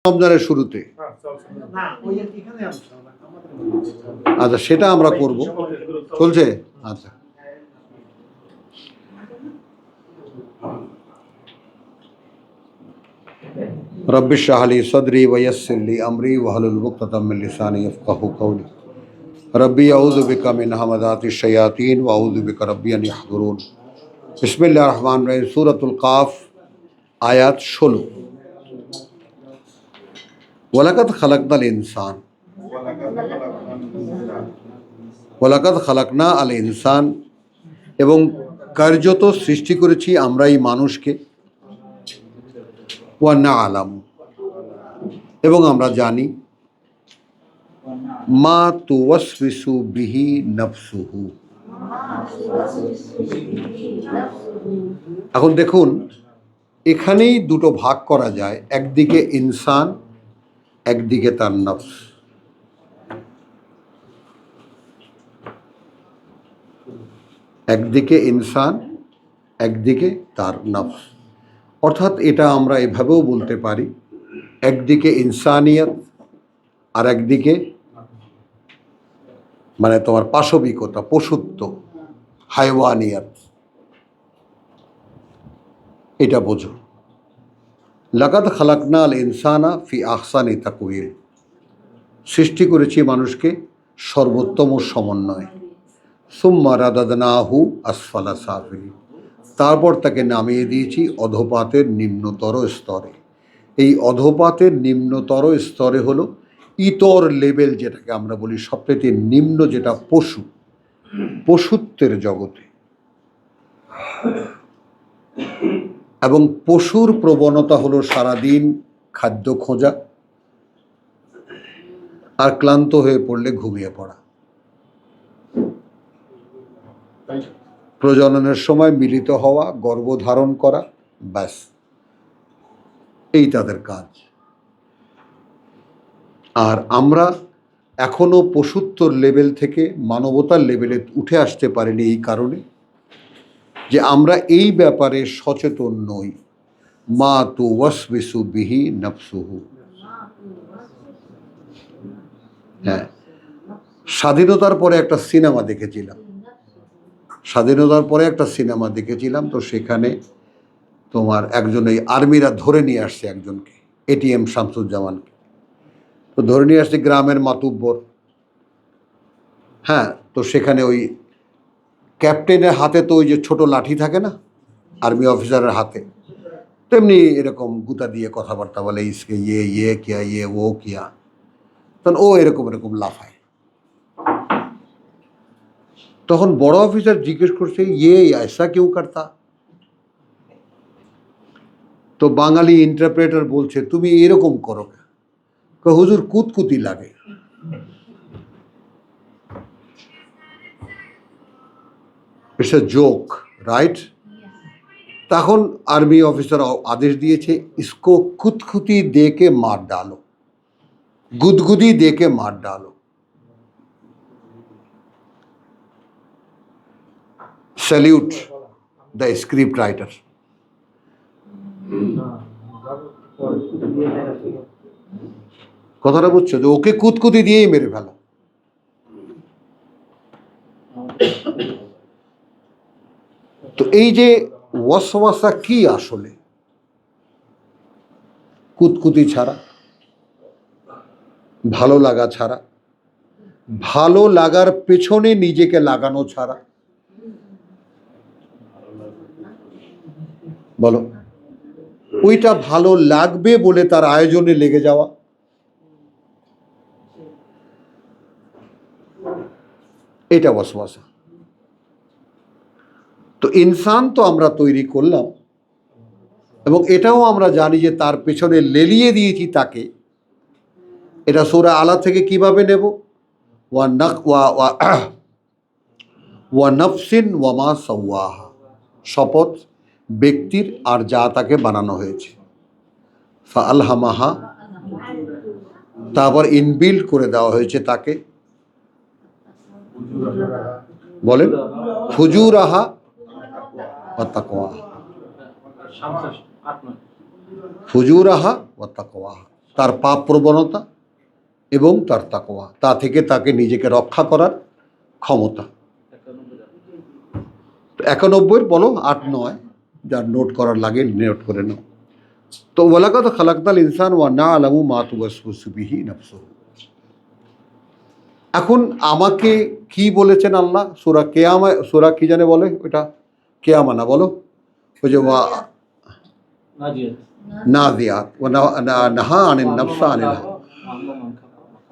রমজানের শুরুতে। আচ্ছা, সেটা আমরা করব। চলছে? আচ্ছা। রব্বি ইশরাহ লি সাদরি ওয়া ইয়াসসির লি আমরি ওয়াহলুল উকদাতাম মিন লিসানি ইয়াফকাহু কওলি। রব্বি আউযু বিকা মিন হামাযাতিশ শায়াতিন ওয়া আউযু বিকা রব্বি আন ইয়াহযুরুন। বিসমিল্লাহির রহমানির রহিম। সূরাতুল কাফ, আয়াত 16। ওয়ালাকাদ খালাকনাল ইনসান, ওয়ালাকাদ খালাকনা আল ইনসান, এবং কার্যত সৃষ্টি করেছি আমরা এই মানুষকে। ওয়া না'লামু, এবং আমরা জানি, মা তুওয়াসবিসু বিহি নাফসুহু। এখন দেখুন, এখানেই দুটো ভাগ করা যায়, একদিকে ইনসান, একদিকে তার নফস। একদিকে ইনসান, একদিকে তার নফস। অর্থাৎ এটা আমরা এভাবেও বলতে পারি, একদিকে ইনসানিয়ত আর একদিকে মানে তোমার পাশবিকতা, পশুত্ব, হায়ওয়ানিয়ত। এটা বোঝো। লাকাদ খালাকনা আল ইনসানা ফি আহসানি তাকওয়িম, সৃষ্টি করেছি মানুষকে সর্বোত্তম সমন্বয়ে। সুম্মা রাদাদনাহু আসফালা সাফিলিন, তারপর তাকে নামিয়ে দিয়েছি অধোপাতের নিম্নতর স্তরে। এই অধোপাতের নিম্নতর স্তরে হলো ইতর লেভেল, যেটাকে আমরা বলি সবচেয়ে নিম্ন, যেটা পশু, পশুত্বের জগতে। এবং পশুর প্রবণতা হলো সারাদিন খাদ্য খোঁজা আর ক্লান্ত হয়ে পড়লে ঘুমিয়ে পড়া। প্রজননের সময় মিলিত হওয়া, গর্ভধারণ করা, ব্যাস, এই তাদের কাজ। আর আমরা এখনো পশুত্বর লেভেল থেকে মানবতার লেভেলে উঠে আসতে পারিনি এই কারণে যে আমরা এই ব্যাপারে সচেতন নই। মা তুওয়াসবিসু বিহি নাফসুহু। হ্যাঁ, স্বাধীনতার পরে একটা সিনেমা দেখেছিলাম। তো সেখানে তোমার একজন, এই আর্মিরা ধরে নিয়ে আসছে একজনকে, এটিএম শামসুজ্জামানকে। তো ধরে নিয়ে আসছে গ্রামের মাতুব্বর। হ্যাঁ, তো সেখানে ওই ক্যাপ্টেনের হাতে তো ওই যে ছোট লাঠি থাকে না, আর্মি অফিসারের হাতে, তেমনি এরকম গুতা দিয়ে কথাবার্তা বলে, ইসকে ইয়ে কিয়া, ইয়ে ও কিয়া। তখন ও এরকম লাফায়। তখন বড় অফিসার জিজ্ঞেস করছে, ইয়ে ऐसा क्यों करता? তো বাঙালি ইন্টারপ্রেটার বলছে, তুমি এরকম করো কেন? হুজুর, কুতকুতি লাগে। It's a joke, right? তখন আর্মি অফিসার আদেশ দিয়েছে, ইসকো কুতকুতি দে কে মার ডালো, গুদগুদি দে কে মার ডালো। Salute the script writer. কথাটা বুঝছো? যে ওকে কুতকুতি দিয়েই মেরে ফেলো। তো এই যে ওয়াসওয়াসা কি আসলে? কুতকুতি ছাড়া, ভালো লাগা ছাড়া, ভালো লাগার পেছনে নিজেকে লাগানো ছাড়া। বলো, ওইটা ভালো লাগবে বলে তার আয়োজনে লেগে যাওয়া, এটা ওয়াসওয়াসা। তো ইনসান তো আমরা তৈরি করলাম, এবং এটাও আমরা জানি যে তার পেছনে লেলিয়ে দিয়েছি তাকে। এটা সূরা আলা থেকে কিভাবে নেব? ওয়া নাফসিন ওয়া মা সাওয়াহা, শপথ ব্যক্তির আর যা তাকে বানানো হয়েছে। ফাআলহামাহা, তারপর ইনবিল্ড করে দেওয়া হয়েছে তাকে, বলেন, ফুজুরাহা ওয়া তাকওয়াহা, ফুজুরাহা ওয়া তাকওয়াহা, তার পাপ প্রবণতা এবং তার তাকওয়া, তা থেকে তাকে নিজেকে রক্ষা করার ক্ষমতা। 91 বলো, 8-9, যার নোট করার লাগে নোট করে নাও। তো ওয়ালাকাদ খালাকনাল ইনসান ওয়া না'লামু মা তুওয়াসওয়িসু বিহি নাফসুহু। এখন আমাকে কি বলেছেন আল্লাহ? সূরা কিয়ামা, সূরা কি জানে বলে ওটা? কিয়ামা না, বলো ওই যে নাজিয়াত ওয়া নাহা আনিন নাফসা আনিল হাওয়া।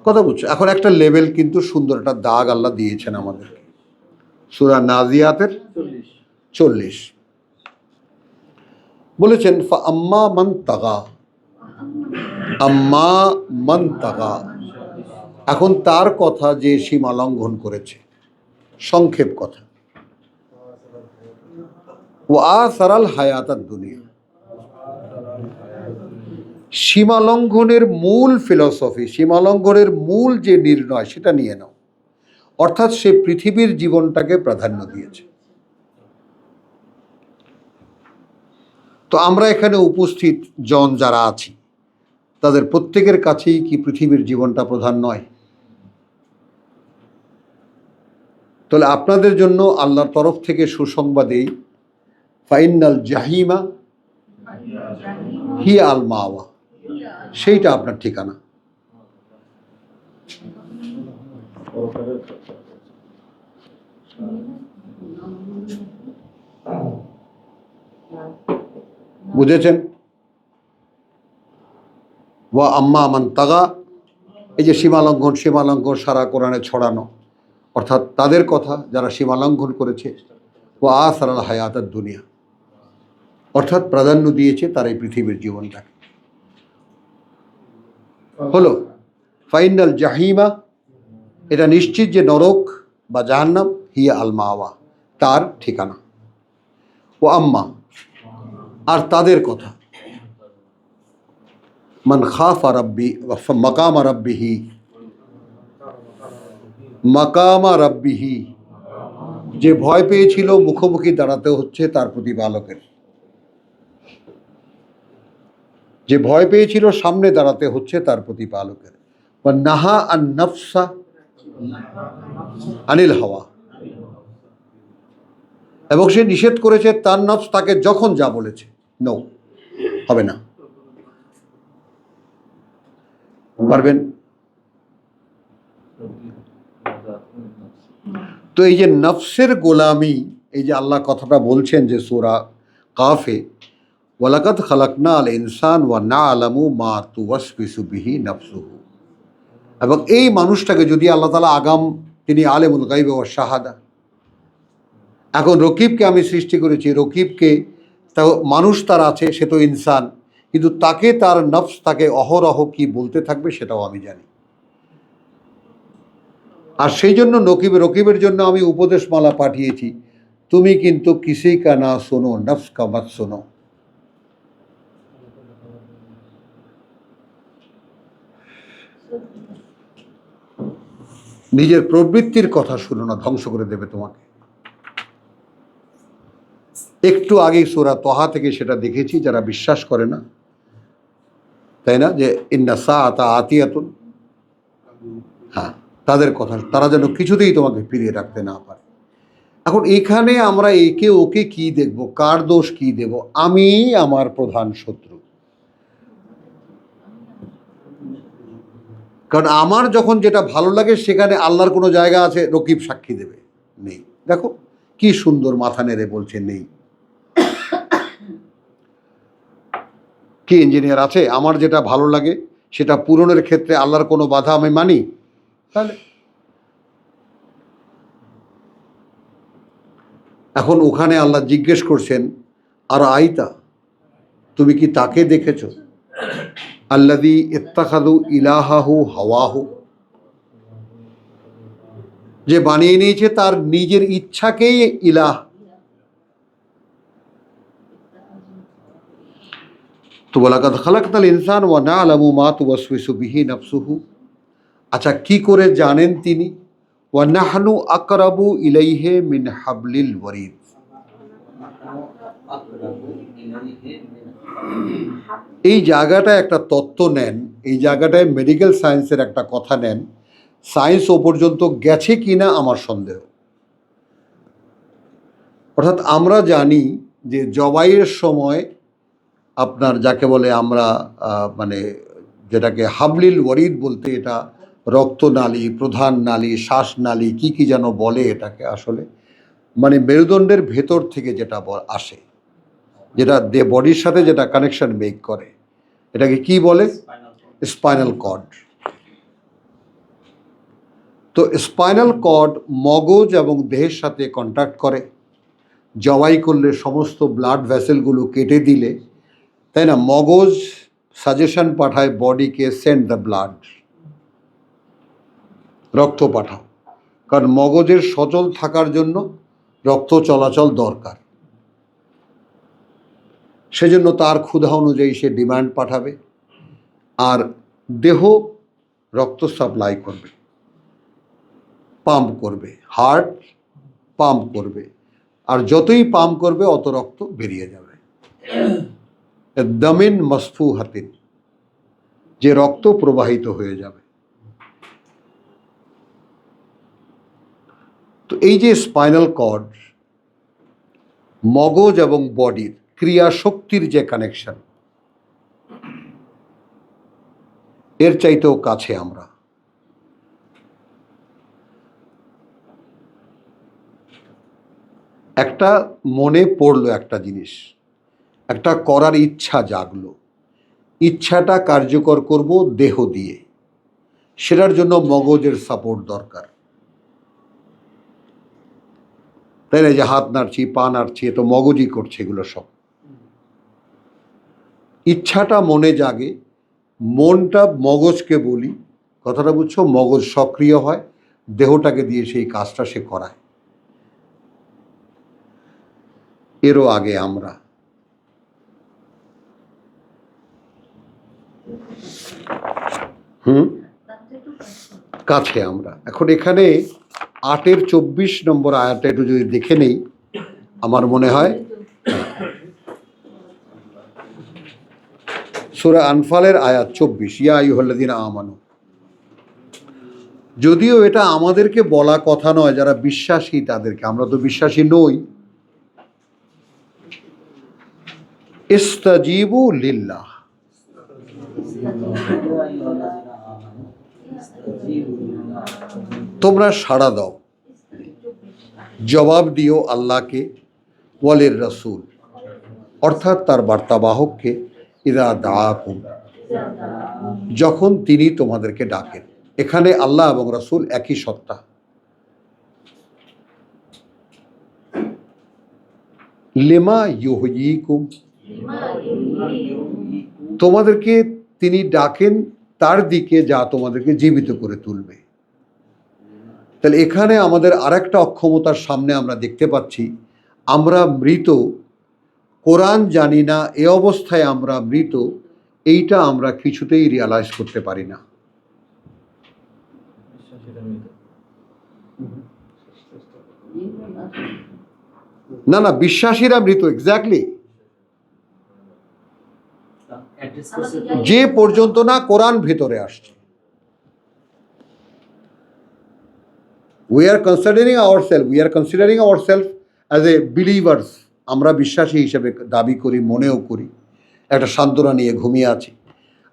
কথা বুঝছো? এখন একটা লেভেল কিন্তু সুন্দর একটা দাগ আল্লাহ দিয়েছেন আমাদেরকে। সূরা নাজিয়াতের 40 বলেছেন ফা আম্মা মান তাগা, আম্মা মান তাগা। এখন তার কথা যে সীমা লঙ্ঘন করেছে, সংক্ষেপ কথা। ওয়া আসারাল হায়াতাদ দুনিয়া, সীমা লঙ্ঘনের মূল ফিলসফি, সীমা লঙ্ঘনের মূল যে নির্ণয় সেটা নিয়ে নাও। অর্থাৎ সে পৃথিবীর জীবনটাকে প্রাধান্য দিয়েছে। তো আমরা এখানে উপস্থিত জন যারা আছি, তাদের প্রত্যেকের কাছেই কি পৃথিবীর জীবনটা প্রধান নয়? তাহলে আপনাদের জন্য আল্লাহর তরফ থেকে সুসংবাদ এই, ফাইনাল জাহিমা হিয়া আল মাওয়া, সেইটা আপনার ঠিকানা। বুঝেছেন? ওয়া আম্মা মান তাগা, এই যে সীমালঙ্ঘন, সীমালঙ্ঘন সারা কোরআনে ছড়ানো, অর্থাৎ তাদের কথা যারা সীমালঙ্ঘন করেছে। ওয়া আসারাল হায়াতাদ দুনিয়া, অর্থাৎ প্রাধান্য দিয়েছে তার এই পৃথিবীর জীবনটাকে। হলো ফাইনাল জাহিমা, এটা নিশ্চিত যে নরক বা জাহান্নাম, হিয়া আল মাওয়া, তার ঠিকানা। ও আম্মা, আর তাদের কথা, মান খাফা রাব্বি মাকামা রাব্বিহি, মাকামা রাব্বিহি, যে ভয় পেয়েছিল মুখোমুখি দাঁড়াতে হচ্ছে তার প্রতিপালকের, যে ভয় পেয়েছিল সামনে দাঁড়াতে হচ্ছে তার প্রতিপালকের। ওয়া নাহা আন নাফসা আনিল হাওয়া, এবং সে নিষেধ করেছে তার নফস তাকে যখন যা বলেছে, নো, হবে না। পারবেন? তো এই যে নফসের গোলামি, এই যে আল্লাহ কথাটা বলছেন যে সূরা কাফে, ওয়ালাকাদ খালাকনাল ইনসান ওয়া না'লামু মা তুওয়াসবিসু বিহি নাফসুহু, এবং এই মানুষটাকে যদি আল্লাহ তাআলা আগাম, তিনি আলেমুল গায়ব ওয়াশ শাহাদা, এখন রকিবকে আমি সৃষ্টি করেছি, রকিবকে, তা মানুষ তার আছে, সে তো ইনসান, কিন্তু তাকে তার নফস তাকে অহরহ কি বলতে থাকবে সেটাও আমি জানি। আর সেই জন্য রকিবের জন্য আমি উপদেশমালা পাঠিয়েছি, তুমি কিন্তু কিসি কা না শোনো, নফস কা মত শোনো। নিজের প্রবৃত্তির কথা শুনো না, ধ্বংস করে দেবে তোমাকে। একটু আগেই সূরা তহা থেকে সেটা দেখেছি, যারা বিশ্বাস করে না, তাই না, যে ইন্না সাআতা আতিয়াতুন, হ্যাঁ, তাদের কথা, তারা যেন কিছুতেই তোমাকে ফিরিয়ে রাখতে না পারে। এখন এখানে আমরা একে ওকে কি দেখব, কার দোষ কি দেব? আমি আমার প্রধান শত্রু। কারণ আমার যখন যেটা ভালো লাগে সেখানে আল্লাহর কোনো জায়গা আছে রকিব সাক্ষী দেবে? নেই। দেখো কি সুন্দর মাথা নেড়ে বলছে নেই। কি ইঞ্জিনিয়ার আছে, আমার যেটা ভালো লাগে সেটা পূরণের ক্ষেত্রে আল্লাহর কোনো বাধা আমি মানি? তাহলে এখন ওখানে আল্লাহ জিজ্ঞেস করছেন, আর আইতা, তুমি কি তাকে দেখেছ, আল্লাযী ইত্তাখাযু ইলাহাহু হাওয়াহু, যে বানিয়ে নিয়েছে তার নিজের ইচ্ছাকেই ইলাহ। তো ওয়ালাকাদ খালাকনাল ইনসান ওয়া না'লামু মা তুওয়াসওয়িসু বিহি নাফসুহু, আচ্ছা কি করে জানেন তিনি? ওয়া নাহনু আকরাবু ইলাইহি মিন হাবলিল ওয়ারিদ, এই জায়গাটায় একটা তত্ত্ব নেন, এই জায়গাটায় মেডিকেল সায়েন্সের একটা কথা নেন, সায়েন্স ও পর্যন্ত গেছে কি না আমার সন্দেহ। অর্থাৎ আমরা জানি যে জবাইয়ের সময় আপনার যাকে বলে আমরা মানে যেটাকে হাবলিল ওয়ারিদ বলতে, এটা রক্তনালী, প্রধান নালী, শ্বাসনালী, কি যেন বলে এটাকে, আসলে মানে মেরুদণ্ডের ভেতর থেকে যেটা আসে, যেটা বডির সাথে যেটা কানেকশন মেক করে, এটাকে কি বলে? Spinal cord. তো স্পাইনাল কর্ড মগজ এবং দেহের সাথে কন্ট্যাক্ট করে। জবাই করলে সমস্ত ব্লাড ভেসেলগুলো কেটে দিলে, তাই না, মগজ সাজেশন পাঠায় বডিকে, সেন্ড দ্য ব্লাড, রক্ত পাঠাও, কারণ মগজের সচল থাকার জন্য রক্ত চলাচল দরকার। সেজন্য তার ক্ষুধা অনুযায়ী সে ডিমান্ড পাঠাবে, আর দেহ রক্ত সাপ্লাই করবে, পাম্প করবে, হার্ট পাম্প করবে, আর যতই পাম্প করবে অত রক্ত বেরিয়ে যাবে। দামিন মসফু হাতিন, যে রক্ত প্রবাহিত হয়ে যাবে। তো এই যে স্পাইনাল কর্ড, মগজ এবং বডির ক্রিয়া শক্তির যে কানেকশন, এর চাইতেও কাছে আমরা। একটা মনে পড়লো একটা জিনিস, একটা করার ইচ্ছা জাগলো, ইচ্ছাটা কার্যকর করব দেহ দিয়ে, সেটার জন্য মগজের সাপোর্ট দরকার, তাই না? যে হাত নাড়ছি, পা নাড়ছি, এ তো মগজই করছে এগুলো সব। ইচ্ছাটা মনে জাগে, মনটা মগজকে বলি, কথাটা বুঝছো, মগজ সক্রিয় হয়, দেহটাকে দিয়ে সেই কাজটা সে করায়। এরও আগে আমরা কাছে আমরা। এখন এখানে 8-24 নম্বর আয়াতটা একটু যদি দেখে নেই, আমার মনে হয় সূরা আনফালের আয়াত 24, ইয়া আইয়ুহাল্লাযীনা আমানু। যদিও এটা আমাদেরকে বলা কথা নয়, যারা বিশ্বাসী তাদেরকে, আমরা তো বিশ্বাসী নই। ইস্তাজিবু লিল্লাহ, তোমরা সাড়া দাও, জবাব দিও আল্লাহকে, ওয়ালির রাসূল, অর্থাৎ তার বার্তাবাহককে, ইযা দাআকুম, যখন তিনি তোমাদেরকে ডাকেন। এখানে আল্লাহ এবং রাসূল একই সত্তা। লিমা ইউহয়িকুম, তোমাদেরকে তিনি ডাকেন তার দিকে যা তোমাদেরকে জীবিত করে তুলবে। তাহলে এখানে আমাদের আরেকটা অক্ষমতার সামনে আমরা দেখতে পাচ্ছি, আমরা মৃত, কোরআন জানি না, এ অবস্থায় আমরা মৃত, এইটা আমরা কিছুতেই রিয়ালাইজ করতে পারি না। না না, বিশ্বাসীরা মৃত, এক্স্যাক্টলি, যে পর্যন্ত না কোরআন ভেতরে আসছে। we are considering ourselves as a believers, আমরা বিশ্বাসী হিসেবে দাবি করি, মনেও করি, একটা সান্ত্বনা নিয়ে ঘুমিয়ে আছি,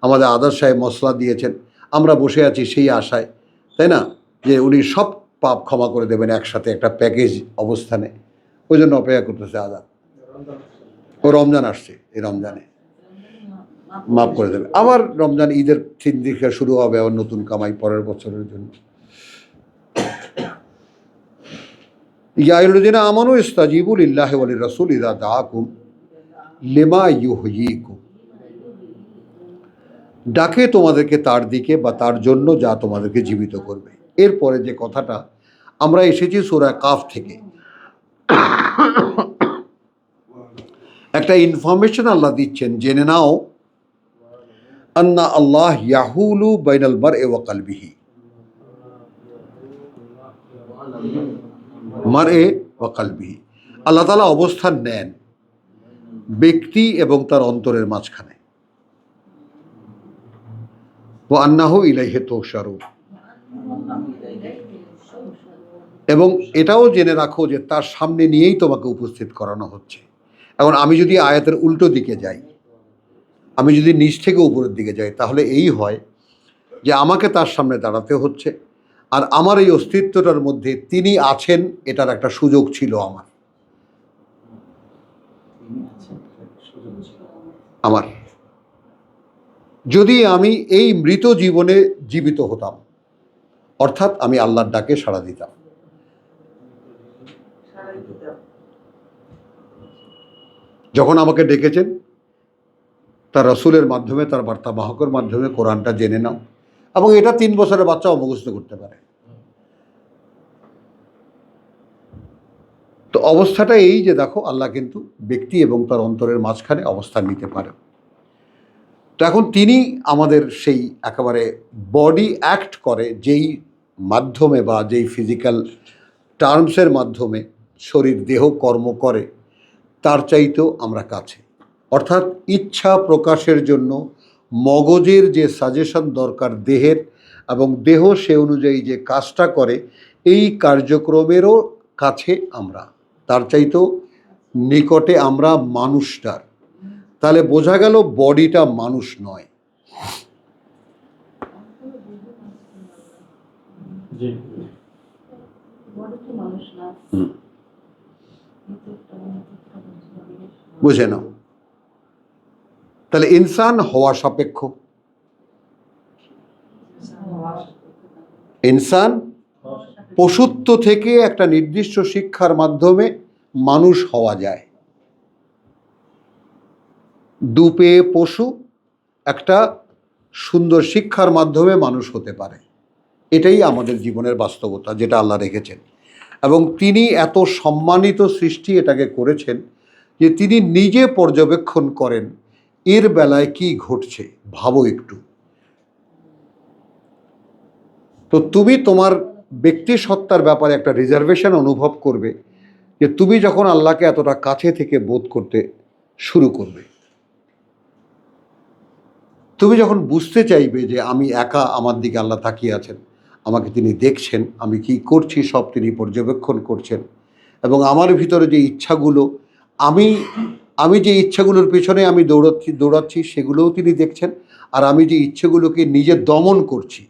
আমাদের আদার সাহেব মশলা দিয়েছেন, আমরা বসে আছি সেই আশায়, তাই না, যে উনি সব পাপ ক্ষমা করে দেবেন একসাথে, একটা প্যাকেজ অবস্থানে, ওই জন্য অপেক্ষা করতেছে আদা। ও রমজান আসছে, এই রমজানে মাফ করে দেবে, আবার রমজান ঈদের 3 দিন শুরু হবে, আবার নতুন কামাই পরের বছরের জন্য। ইয়া আইয়ুহাল্লাযীনা আমানু ইস্তাজিবু লিল্লাহি ওয়া লির-রাসূল ইযা দাআকুম লিমা ইউহয়িকুম, ডাকে তোমাদেরকে তার দিকে বা তার জন্য যা তোমাদেরকে জীবিত করবে। এরপরে যে কথাটা, আমরা এসেছি সূরা কাফ থেকে, একটা ইনফরমেশন আল্লাহ দিচ্ছেন, জেনে নাও, আন্না আল্লাহ ইয়াহুলু বাইনাল মারই ওয়া কলবিহি, মারএ ওয়া কলবিহি, আল্লাহ তাআলা অবস্থান নেন ব্যক্তি এবং তার অন্তরের মাঝখানে। ওয়া আন্নাহু ইলাইহি তুহশারুন। এবং এটাও জেনে রাখো যে তার সামনে নিয়েই তোমাকে উপস্থিত করানো হচ্ছে। এখন আমি যদি আয়াতের উল্টো দিকে যাই, আমি যদি নিচ থেকে উপরের দিকে যাই, তাহলে এই হয় যে আমাকে তার সামনে দাঁড়াতে হচ্ছে, আর আমার এই অস্তিত্বটার মধ্যে তিনি আছেন এটার একটা সুযোগ ছিল আমার আমার যদি আমি এই মৃত জীবনে জীবিত হতাম, অর্থাৎ আমি আল্লাহর ডাকে সাড়া দিতাম। যখন আমাকে ডেকেছেন তার রসুলের মাধ্যমে, তার বার্তা বাহকের মাধ্যমে কোরআনটা জেনে নাও, এবং এটা 3 বছরের বাচ্চাও মুখস্থ করতে পারে। তো অবস্থাটা এই যে দেখো, আল্লাহ কিন্তু ব্যক্তি এবং তার অন্তরের মাঝখানে অবস্থান নিতে পারে। তো এখন তিনি আমাদের সেই একেবারে বডি অ্যাক্ট করে যেই মাধ্যমে বা যেই ফিজিক্যাল টার্মসের মাধ্যমে শরীর দেহ কর্ম করে, তার চাইতেও আমরা কাছে। অর্থাৎ ইচ্ছা প্রকাশের জন্য মগজের যে সাজেশন দরকার দেহের, এবং দেহ সে অনুযায়ী যে কাজটা করে, এই কার্যক্রমেরও কাছে আমরা, তার চাইতেও নিকটে আমরা মানুষটার। তাহলে বোঝা গেল বডিটা মানুষ নয়। বুঝে নাও, তাহলে ইনসান হওয়া সাপেক্ষ। ইনসান পশুত্ব থেকে একটা নির্দিষ্ট শিক্ষার মাধ্যমে মানুষ হওয়া যায়। দুপে পশু একটা সুন্দর শিক্ষার মাধ্যমে মানুষ হতে পারে। এটাই আমাদের জীবনের বাস্তবতা, যেটা আল্লাহ রেখেছেন। এবং তিনি এত সম্মানিত সৃষ্টি এটাকে করেছেন যে তিনি নিজে পর্যবেক্ষণ করেন এর বেলায় কি ঘটছে। ভাবো একটু। তো তুমি তোমার ব্যক্তি সত্তার ব্যাপারে একটা রিজার্ভেশন অনুভব করবে যে তুমি যখন আল্লাহকে এতটা কাছে থেকে বোধ করতে শুরু করবে, তুমি যখন বুঝতে চাইবে যে আমি একা, আমার দিকে আল্লাহ তাকিয়ে আছেন, আমাকে তিনি দেখছেন, আমি কি করছি সব তিনি পর্যবেক্ষণ করছেন, এবং আমার ভিতরে যে ইচ্ছাগুলো, আমি আমি যে ইচ্ছাগুলোর পেছনে আমি দৌড়াচ্ছি সেগুলোও তিনি দেখছেন, আর আমি যে ইচ্ছেগুলোকে নিজে দমন করছি,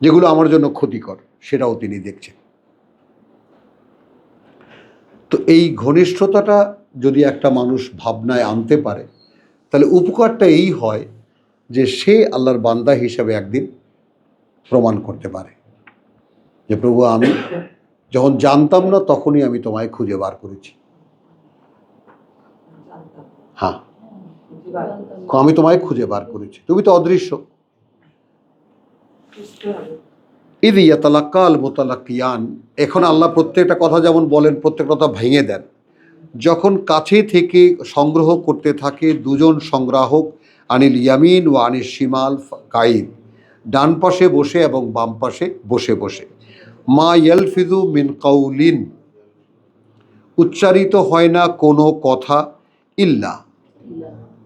যেগুলো আমার জন্য ক্ষতিকর, সেটাও তিনি দেখছেন। তো এই ঘনিষ্ঠতাটা যদি একটা মানুষ ভাবনায় আনতে পারে, তাহলে উপকারটা এই হয় যে সে আল্লাহর বান্দা হিসাবে একদিন প্রমাণ করতে পারে যে প্রভু, আমি যখন জানতাম না তখনই আমি তোমায় খুঁজে বার করেছি। হ্যাঁ, আমি তোমায় খুঁজে বার করেছি, তুমি তো অদৃশ্য। ইদি ইয়াতালাক্কাল মুতালাক্কিয়ান। এখন আল্লাহ প্রত্যেকটা কথা যেমন বলেন, প্রত্যেকটা কথা ভেঙে দেন। যখন কাছে থেকে সংগ্রহ করতে থাকে দুজন সংগ্রাহক, আনিল ইয়ামিন ও আনিল শিমাল কাইদ, ডান পাশে বসে এবং বাম পাশে বসে বসে, মা ইয়ালফিজু মিন কাউলিন, উচ্চারিত হয় না কোনো কথা, ইল্লা,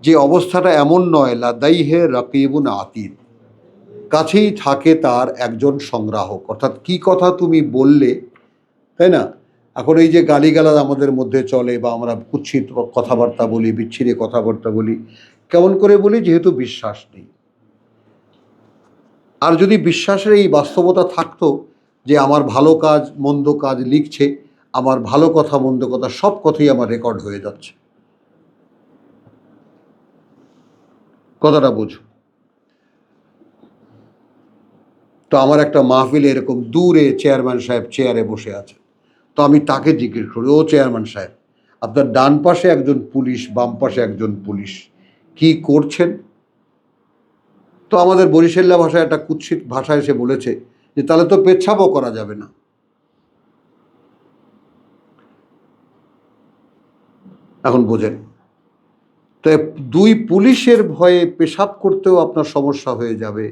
যে অবস্থাটা এমন নয়, লাদাইহে রাকিবুন আতিদ, কাছেই থাকে তার একজন সংগ্রাহক। অর্থাৎ কি কথা তুমি বললে, তাই না? এখন এই যে গালিগালাজ আমাদের মধ্যে চলে, বা আমরা কুৎসিত কথাবার্তা বলি, বিচ্ছিরি কথাবার্তা বলি, কেমন করে বলি? যেহেতু বিশ্বাস নেই। আর যদি বিশ্বাসের এই বাস্তবতা থাকতো যে আমার ভালো কাজ মন্দ কাজ লিখছে, আমার ভালো কথা মন্দ কথা সব কথাই আমার রেকর্ড হয়ে যাচ্ছে, কথাটা বুঝো। তো আমার একটা মাহফিলে এরকম দূরে চেয়ারম্যান সাহেব চেয়ারে বসে আছে, তো আমি তাকে জিজ্ঞেস করি, ও চেয়ারম্যান সাহেব, আপনার ডান পাশে একজন পুলিশ, বাম পাশে একজন পুলিশ, কি করছেন? তো আমাদের বরিশাল্লা ভাষায় একটা কুৎসিত ভাষায় সে বলেছে যে তাহলে তো পেচ্ছাপও করা যাবে না। এখন বোঝেন, তাই দুই পুলিশের ভয়ে পেশাব করতেও আপনার সমস্যা হয়ে যাবে,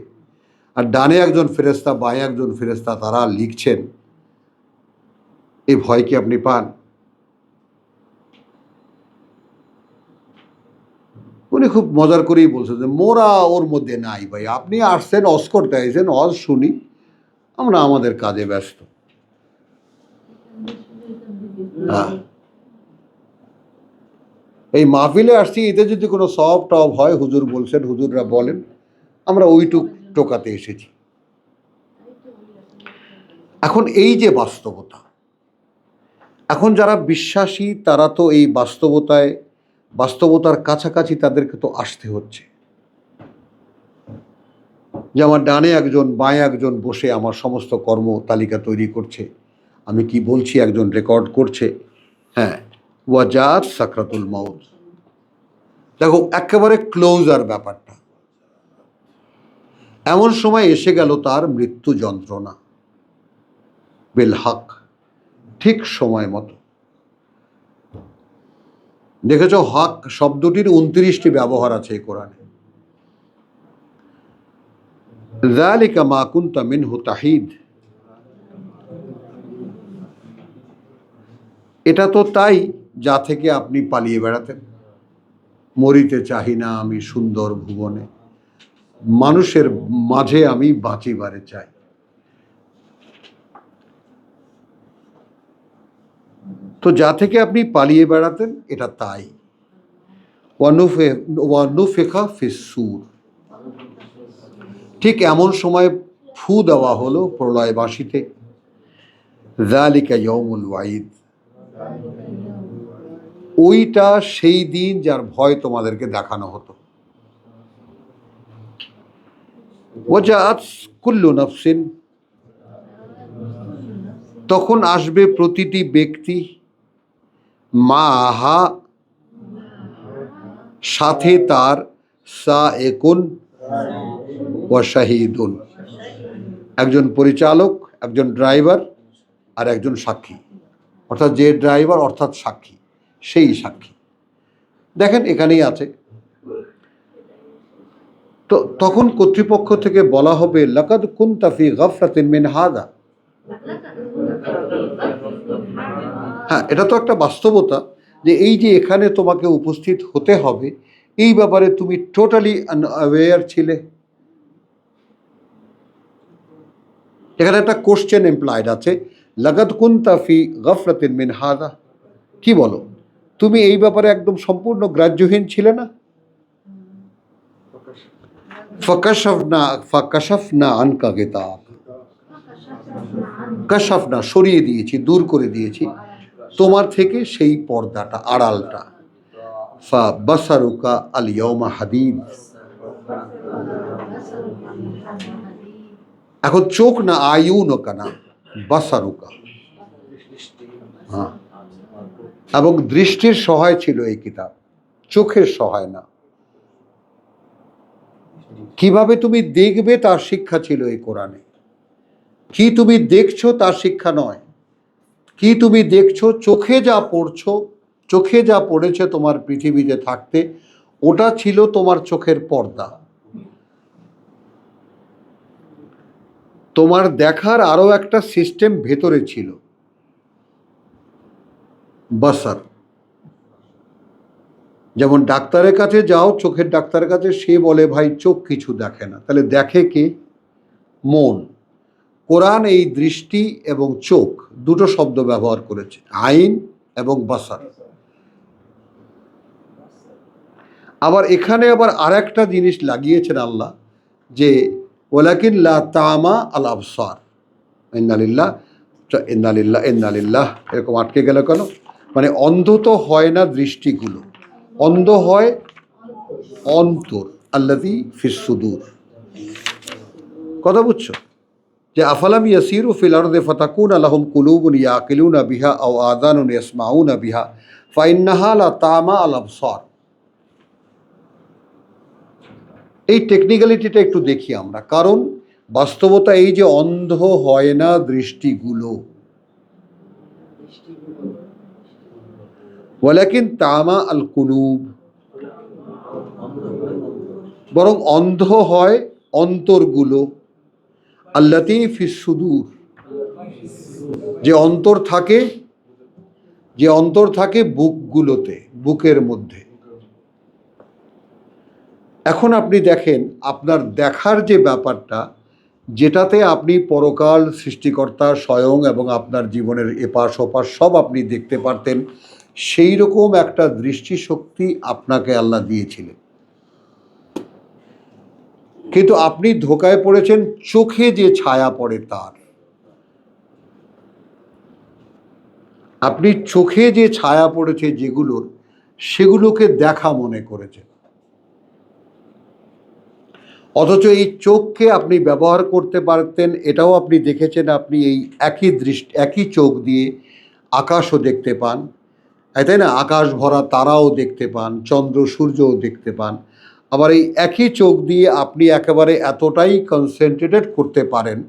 আর ডানে একজন ফেরেস্তা, বাঁয়ে একজন ফেরেস্তা, তারা লিখছেন, এই ভয় কি আপনি পান? উনি খুব মজার করেই বলছেন যে মোরা ওর মধ্যে নাই ভাই, আপনি আসছেন অজ করতে আইছেন, অজ শুনি, আমরা আমাদের কাজে ব্যস্ত। হ্যাঁ, এই মাহফিলে আসছি, এতে যদি কোনো সব টব হয়, হুজুর বলছেন, হুজুররা বলেন, আমরা ওইটুক টোকাতে এসেছি। এখন এই যে বাস্তবতা, এখন যারা বিশ্বাসী তারা তো এই বাস্তবতার কাছাকাছি তাদেরকে তো আসতে হচ্ছে। যে আমার ডানে একজন, বাঁয়ে একজন বসে আমার সমস্ত কর্ম তালিকা তৈরি করছে, আমি কি বলছি একজন রেকর্ড করছে। হ্যাঁ, ওয়াজাত সাকরাতুল মাউত, দেখো একেবারে ক্লোজার ব্যাপারটা, এমন সময় এসে গেল তার মৃত্যু যন্ত্রণা, বিল হক, ঠিক সময় মতো। দেখেছ, হক শব্দটির 29টি ব্যবহার আছে এই কোরআনে। যালিকা মা কুনতা মিনহু তাহিদ, এটা তো তাই যা থেকে আপনি পালিয়ে বেড়াতেন। মরিতে চাহি না আমি সুন্দর ভুবনে, মানুষের মাঝে আমি বাঁচিবারে চাই। তো যা থেকে আপনি পালিয়ে বেড়াতেন এটা তাই। ওয়ানুফিখা ফিস-সূর, ঠিক এমন সময় ফু দেওয়া হলো প্রলয় বাঁশিতে। যালিকা ইয়াউমুল ওয়াইদ, ওইটা সেই দিন যার ভয় তোমাদেরকে দেখানো হতো। ওয়াজাআত কুল্লু নাফসিন, তখন আসবে প্রতিটি ব্যক্তি, মাহা, সাথে তার, সায়েকুন ওয়া শাহিদুন, একজন পরিচালক, একজন ড্রাইভার আর একজন সাক্ষী, অর্থাৎ যে ড্রাইভার অর্থাৎ সাক্ষী, সেই সাক্ষী। দেখেন এখানেই আছে। তো তখন কর্তৃপক্ষ থেকে বলা হবে লাকাদ কুনতা ফি গাফলাতিন মিন হাদা। হ্যাঁ, এটা তো একটা বাস্তবতা যে এই যে এখানে তোমাকে উপস্থিত হতে হবে, এই ব্যাপারে তুমি টোটালি আনঅ্যাওয়্যার ছিলে। এখানে একটা কোশ্চেন এমপ্লয়েড আছে, লাকাদ কুনতা ফি গাফলাতিন মিন হাদা, কি বলো, তুমি এই ব্যাপারে একদম সম্পূর্ণ গ্রাহ্যহীন ছিলে না? ফাকাশাফনা আনকা গিতাক, কাশাফনা সরিয়ে দিয়েছি, দূর করে দিয়েছি তোমার থেকে সেই পর্দাটা, আড়ালটা। ফা বাসারুকা আল ইয়াউমা হাদিদ, এখন চোখ না, আয়ুনকা না, বাসারুকা। হ্যাঁ, এবং দৃষ্টির সহায় ছিল এই কিতাব, চোখের সহায় না। কিভাবে তুমি দেখবে তার শিক্ষা ছিল এই কোরআনে। কি তুমি দেখছো তার শিক্ষা নয়, কি তুমি দেখছো, চোখে যা পড়ছো, চোখে যা পড়েছে তোমার পৃথিবীতে থাকতে, ওটা ছিল তোমার চোখের পর্দা। তোমার দেখার আরো একটা সিস্টেম ভেতরে ছিল, বাসার। যেমন ডাক্তারের কাছে যাও, চোখের ডাক্তারের কাছে, সে বলে ভাই চোখ কিছু দেখে না, তাহলে দেখে কে? মন। কোরআন এই দৃষ্টি এবং চোখ দুটো শব্দ ব্যবহার করেছে, আইন এবং বাসার। আবার এখানে আবার আর একটা জিনিস লাগিয়েছেন আল্লাহ, যে ওয়ালাকিন লা তামা আল আবসার, ইন্নালিল্লাহ ইন্নালিল্লাহ ইন্নালিল্লাহ, এরকম আটকে গেল কেন? মানে অন্ধ তো হয় না দৃষ্টিগুলো, অন্ধ হয় অন্তর, আল্লাযী ফিস সুদূর। কথা বুঝছো? যে আফালাম ইয়াসিরু ফিল আরদি ফাতাকুনা লাহুম কুলুবুন ইয়াকিলুনা বিহা আও আযানুন ইয়াসমাউনা বিহা ফাইন্নাহা লা তামা আল আবসার। এই টেকনিক্যালিটিটা একটু দেখি আমরা, কারণ বাস্তবতা এই যে অন্ধ হয় না দৃষ্টিগুলো, ওয়ালাকিন তামা আল কুলুব, বরং অন্ধ হয় অন্তরগুলো, আল্লাতী ফিস সুদূর, যে অন্তর থাকে, যে অন্তর থাকে বুকগুলোতে, বুকের মধ্যে। এখন আপনি দেখেন আপনার দেখার যে ব্যাপারটা, যেটাতে আপনি পরকাল, সৃষ্টিকর্তা স্বয়ং এবং আপনার জীবনের এপাশ ওপাশ সব আপনি দেখতে পারতেন, সেই রকম একটা দৃষ্টিশক্তি আপনাকে আল্লাহ দিয়েছিলেন। কিন্তু আপনি ধোঁকায় পড়েছেন চোখে যে ছায়া পড়ে তার। আপনি চোখে যে ছায়া পড়েছে যেগুলোর, সেগুলোকে দেখা মনে করেছেন। অথচ এই চোখকে আপনি ব্যবহার করতে পারতেন, এটাও আপনি দেখেছেন। আপনি এই একই চোখ দিয়ে আকাশও দেখতে পান, তাই না? আকাশ ভরা তারাও দেখতে পান, চন্দ্র সূর্যও দেখতে পান। আবার এই একই চোখ দিয়ে আপনি একেবারে এতটাই কনসেন্ট্রেটেড করতে পারেন,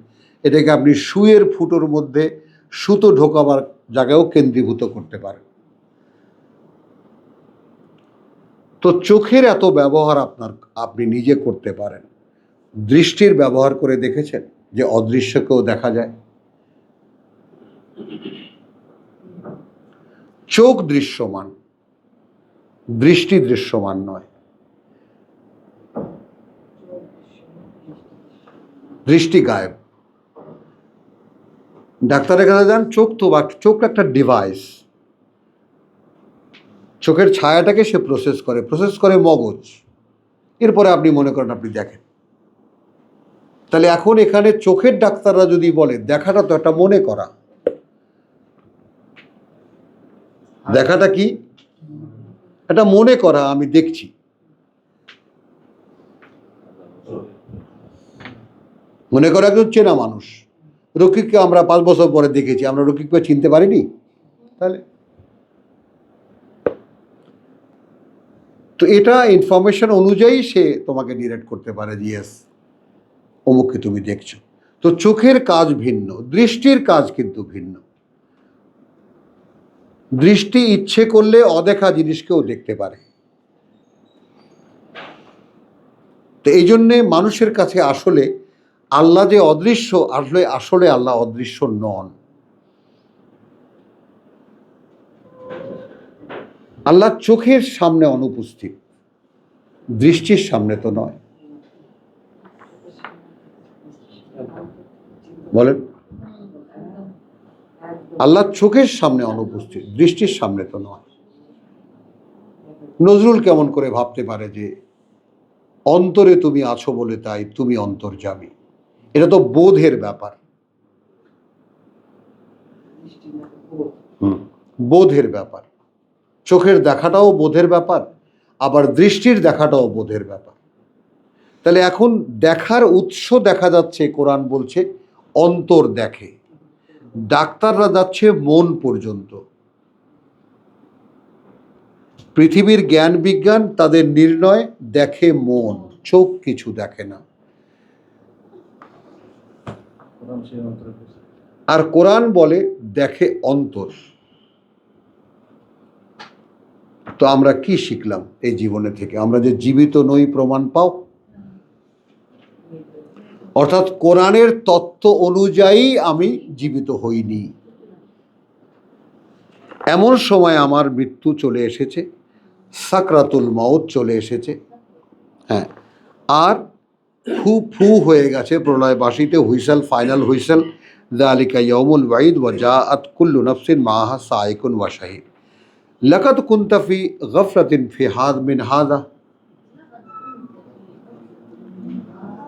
এটাকে আপনি সুইয়ের ফুটোর মধ্যে সুতো ঢোকাবার জায়গায়ও কেন্দ্রীভূত করতে পারেন। তো চোখের এত ব্যবহার আপনি নিজে করতে পারেন। দৃষ্টির ব্যবহার করে দেখেছেন যে অদৃশ্যকেও দেখা যায়? চোখ দৃশ্যমান, দৃষ্টি দৃশ্যমান নয়। দৃষ্টি গায়েব। ডাক্তারের কাছে যান, চোখ একটা ডিভাইস। চোখের ছায়াটাকে সে প্রসেস করে মগজ, এরপরে আপনি মনে করেন আপনি দেখেন। তাহলে এখন এখানে চোখের ডাক্তাররা যদি বলে দেখাটা তো একটা মনে করা, দেখাটা কি? এটা মনে করা, আমি দেখছি। মনে করা একজন চেনা মানুষ। রকিককে আমরা 5 বছর পরে দেখেছি, আমরা রকিককে চিনতে পারিনি। তাহলে তো এটা ইনফরমেশন অনুযায়ী সে তোমাকে ডিরেক্ট করতে পারে যে ইয়েস অমুককে তুমি দেখছো। তো চোখের কাজ ভিন্ন, দৃষ্টির কাজ কিন্তু ভিন্ন। দৃষ্টি ইচ্ছে করলে অদেখা জিনিসকেও দেখতে পারে। তো এই জন্যে মানুষের কাছে আসলে আল্লাহ যে অদৃশ্য, আসলে আল্লাহ অদৃশ্য নন। আল্লাহ চোখের সামনে অনুপস্থিত, দৃষ্টির সামনে তো নয়। বলেন, আল্লাহ চোখের সামনে অনুপস্থিত, দৃষ্টির সামনে তো নয়। নজরুল কেমন করে ভাবতে পারে যে অন্তরে তুমি আছো বলে তাই তুমি অন্তর্যামী? এটা তো বোধের ব্যাপার। বোধের ব্যাপার। চোখের দেখাটাও বোধের ব্যাপার, আবার দৃষ্টির দেখাটাও বোধের ব্যাপার। তাহলে এখন দেখার উৎস দেখা যাচ্ছে, কোরআন বলছে অন্তর দেখে। ডাক্তাররা যাচ্ছে মন পর্যন্ত। পৃথিবীর জ্ঞান বিজ্ঞান তাদের নির্ণয় দেখে মন, চোখ কিছু দেখে না। আর কোরআন বলে দেখে অন্তর। তো আমরা কি শিখলাম এই জীবনে থেকে? আমরা যে জীবিত নই প্রমাণ পাও। অর্থাৎ কোরআনের তত্ত্ব অনুযায়ী আমি জীবিত হইনি। এমন সময় আমার মৃত্যু চলে এসেছে, সাকরাতুল মাউত চলে এসেছে। হ্যাঁ, আর ফু ফু হয়ে গেছে প্রলয় বাসিতে, হুইসেল, ফাইনাল হুইসেল। যালিকা ইয়াউমুল ওয়াইদ ওয়া জাআত কুল্লু নাফসিন মাহা সাইকুন ওয়া শাহিদ। লাকাদ কুনতা ফি গাফলাতিন ফি মিন হাযা।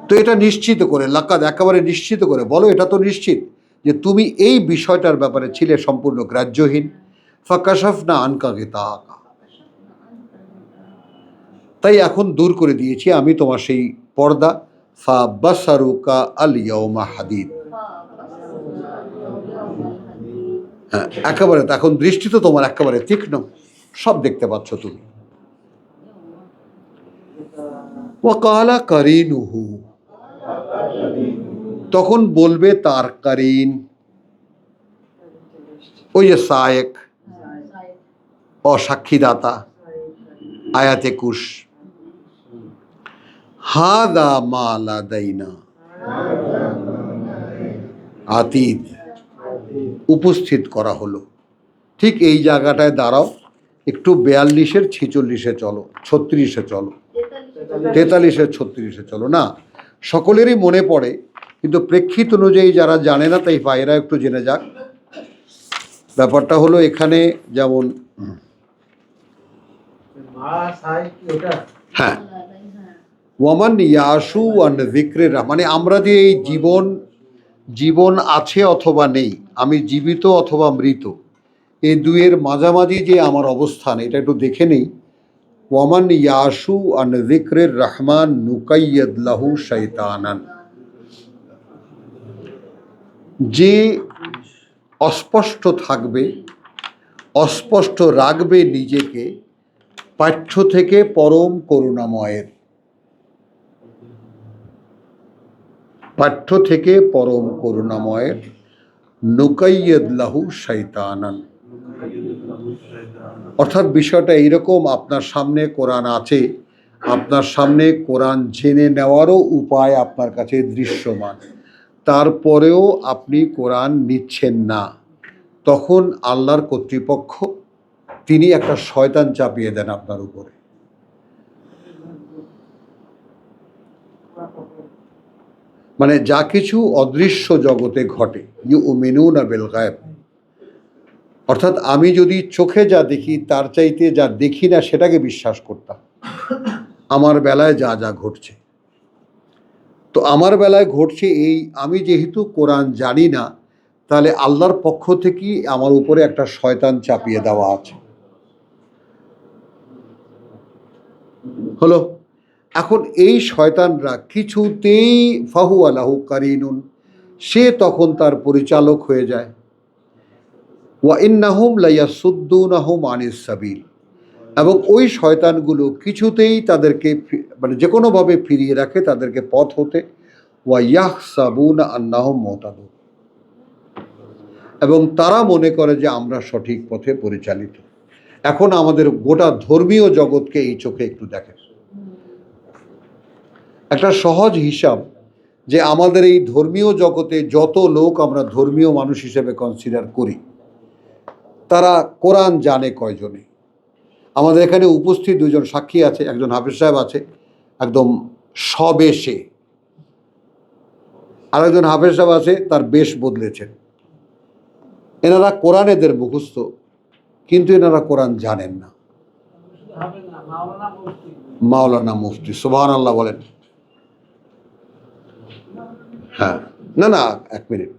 তো এটা নিশ্চিত করে, লাকাদ একেবারে নিশ্চিত করে বলো, এটা তো নিশ্চিত যে তুমি এই বিষয়টার ব্যাপারে ছিলে সম্পূর্ণ গ্রাহ্যহীন। ফাকাশাফনা আনকা গিতাআকা। তাই এখন দূর করে দিয়েছি আমি তোমার সেই পর্দা। ফাবাসারুকা আল ইয়াউমা হাদিদ। হ্যাঁ, একেবারে এখন দৃষ্টি তো তোমার একেবারে তীক্ষ্ণ, সব দেখতে পাচ্ছ তুমি। ওয়াকালা কারিনুহু, তখন বলবে তার কারিন, ওই যে সায়েক, অসাক্ষীদাতা, আয়াতে কুশ, হাদা মা লাদাইনা আতীদ, উপস্থিত করা হলো। ঠিক এই জায়গাটায় দাঁড়াও, একটু 42-এর 46-এ চলো, 36-এ চলো। 43-এর 36-এ চলো না, সকলেরই মনে পড়ে, কিন্তু প্রেক্ষিত অনুযায়ী যারা জানে না তাই ভাইয়েরা একটু জেনে যাক। ব্যাপারটা হলো এখানে যেমন হ্যাঁ, ওয়ামান ইয়াসু আন যিকরির, মানে আমরা যে এই জীবন আছে অথবা নেই, আমি জীবিত অথবা মৃত, এই দুয়ের মাঝামাঝি যে আমার অবস্থান, এটা একটু দেখে নেই। ওয়ামান ইয়াসু আন যিকরির রহমান নুকাইয়্যিদ লাহু শাইতানান, যে অস্পষ্ট থাকবে, অস্পষ্ট রাখবে নিজেকে পাঠ্য থেকে পরম করুণাময়ের, পাঠ্য থেকে পরম করুণাময়ের, নুকাইয়্যিদ লাহু শাইতানান। অর্থাৎ বিষয়টা এইরকম, আপনার সামনে কোরআন আছে, আপনার সামনে কোরআন জেনে নেওয়ারও উপায় আপনার কাছে দৃশ্যমান, তারপরেও আপনি কোরআন নিচ্ছেন না, তখন আল্লাহর কর্তৃপক্ষ তিনি একটা শয়তান চাপিয়ে দেন আপনার উপরে। মানে যা কিছু অদৃশ্য জগতে ঘটে, ইউমিনুনা বিল গায়ব, অর্থাৎ আমি যদি চোখে যা দেখি তার চাইতে যা দেখি না সেটাকে বিশ্বাস করতাম, আমার বেলায় যা যা ঘটছে। তো আমার বেলায় ঘটছে এই, আমি যেহেতু কোরআন জানি না, তাহলে আল্লাহর পক্ষ থেকেই আমার উপরে একটা শয়তান চাপিয়ে দেওয়া আছে। হলো, এখন এই শয়তানরা কিছুতেই ফাহু আলাহু কারিনুন, সে তখন তার পরিচালক হয়ে যায়। ওয়া ইন্নাহুম লায়াসুদ্দুনাহুম আনিস সাবিল, এবং ওই শয়তানগুলো কিছুতেই তাদেরকে মানে যে কোনোভাবে ফিরিয়ে রাখে তাদেরকে পথ হতে। ওয়া ইয়াহসাবুনা আন্নাহুম মুহতাদুন, এবং তারা মনে করে যে আমরা সঠিক পথে পরিচালিত। এখন আমাদের গোটা ধর্মীয় জগৎকে এই চোখে একটু দেখেন, একটা সহজ হিসাব যে আমাদের এই ধর্মীয় জগতে যত লোক আমরা ধর্মীয় মানুষ হিসেবে কনসিডার করি, তারা কোরআন জানে কয়জনে? আমাদের এখানে উপস্থিত দুজন সাক্ষী আছে, একজন হাফেজ সাহেব আছে একদম স্ববেশে, আরেকজন হাফেজ সাহেব আছে তার বেশ বদলেছেন। এনারা কোরআন এদের মুখস্থ, কিন্তু এনারা কোরআন জানেন না। মাওলানা মুফতি, সুবহানাল্লাহ বলেন। হ্যাঁ, না না, এক মিনিট,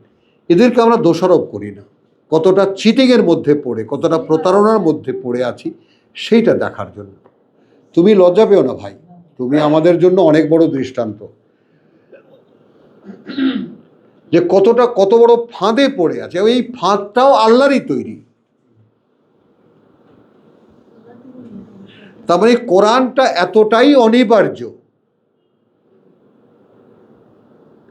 এদেরকে আমরা দোষারোপ করি না, কতটা চিটিংয়ের মধ্যে পড়ে, কতটা প্রতারণার মধ্যে পড়ে আছি সেইটা দেখার জন্য। তুমি লজ্জা পেও না ভাই, তুমি আমাদের জন্য অনেক বড় দৃষ্টান্ত যে কত বড় ফাঁদে পড়ে আছে। এই ফাঁদটাও আল্লাহরই তৈরি। তার মানে কোরআনটা এতটাই অনিবার্য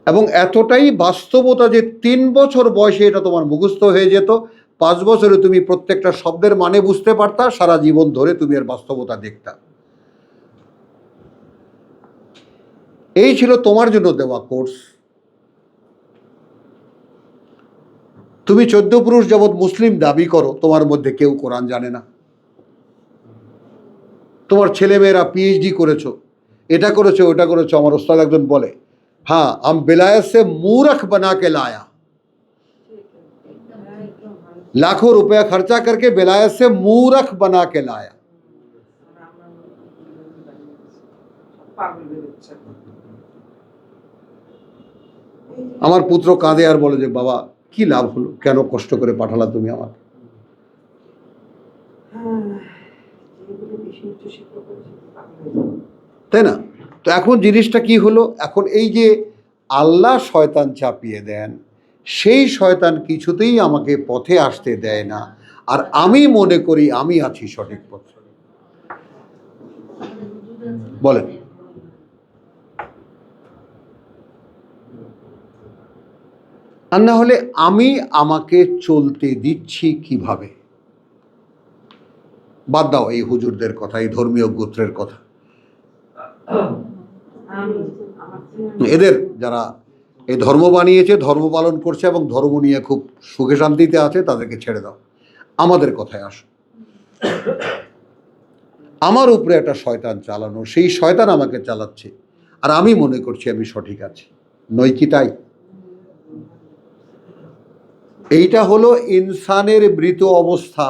এবং এতটাই বাস্তবতা যে 3 বছর বয়সে এটা তোমার মুখস্থ হয়ে যেত, 5 বছরে তুমি প্রত্যেকটা শব্দের মানে বুঝতে পারতা, সারা জীবন ধরে তুমি এর বাস্তবতা দেখতা। এই ছিল তোমার জন্য দেওয়া কোর্স। তুমি 14 পুরুষ যাবৎ মুসলিম দাবি করো, তোমার মধ্যে কেউ কোরআন জানে না। তোমার ছেলেমেয়েরা পিএইচডি করেছো, এটা করেছো ওটা করেছো। আমার ওস্তাদ একজন বলে, हाँ हम विलायत से मूर्ख बना के लाया, लाखों रुपया खर्चा करके विलायत से मूर्ख बना के लाया। আমার পুত্র কাঁদে আর বলে যে বাবা কি লাভ হলো, কেন কষ্ট করে পাঠালা তুমি আমাকে। তাই না? তো এখন জিনিসটা কি হলো, এখন এই যে আল্লাহ শয়তান চাপিয়ে দেন, সেই শয়তান কিছুতেই আমাকে পথে আসতে দেয় না, আর আমি মনে করি আমি আছি সঠিক পথে। বলেন, আর না হলে আমি আমাকে চলতে দিচ্ছি কিভাবে? বাদ দাও এই হুজুরদের কথা, এই ধর্মীয় গোত্রের কথা, এদের যারা এই ধর্ম বানিয়েছে, ধর্ম পালন করছে এবং ধর্ম নিয়ে খুব সুখে শান্তিতে আছে, তাদেরকে ছেড়ে দাও। আমাদের কথায় আসো। আমার উপরে একটা শয়তান চালানো, সেই শয়তান আমাকে চালাচ্ছে, আর আমি মনে করছি আমি সঠিক আছি। নই কি তাই? এইটা হলো ইনসানের মৃত অবস্থা।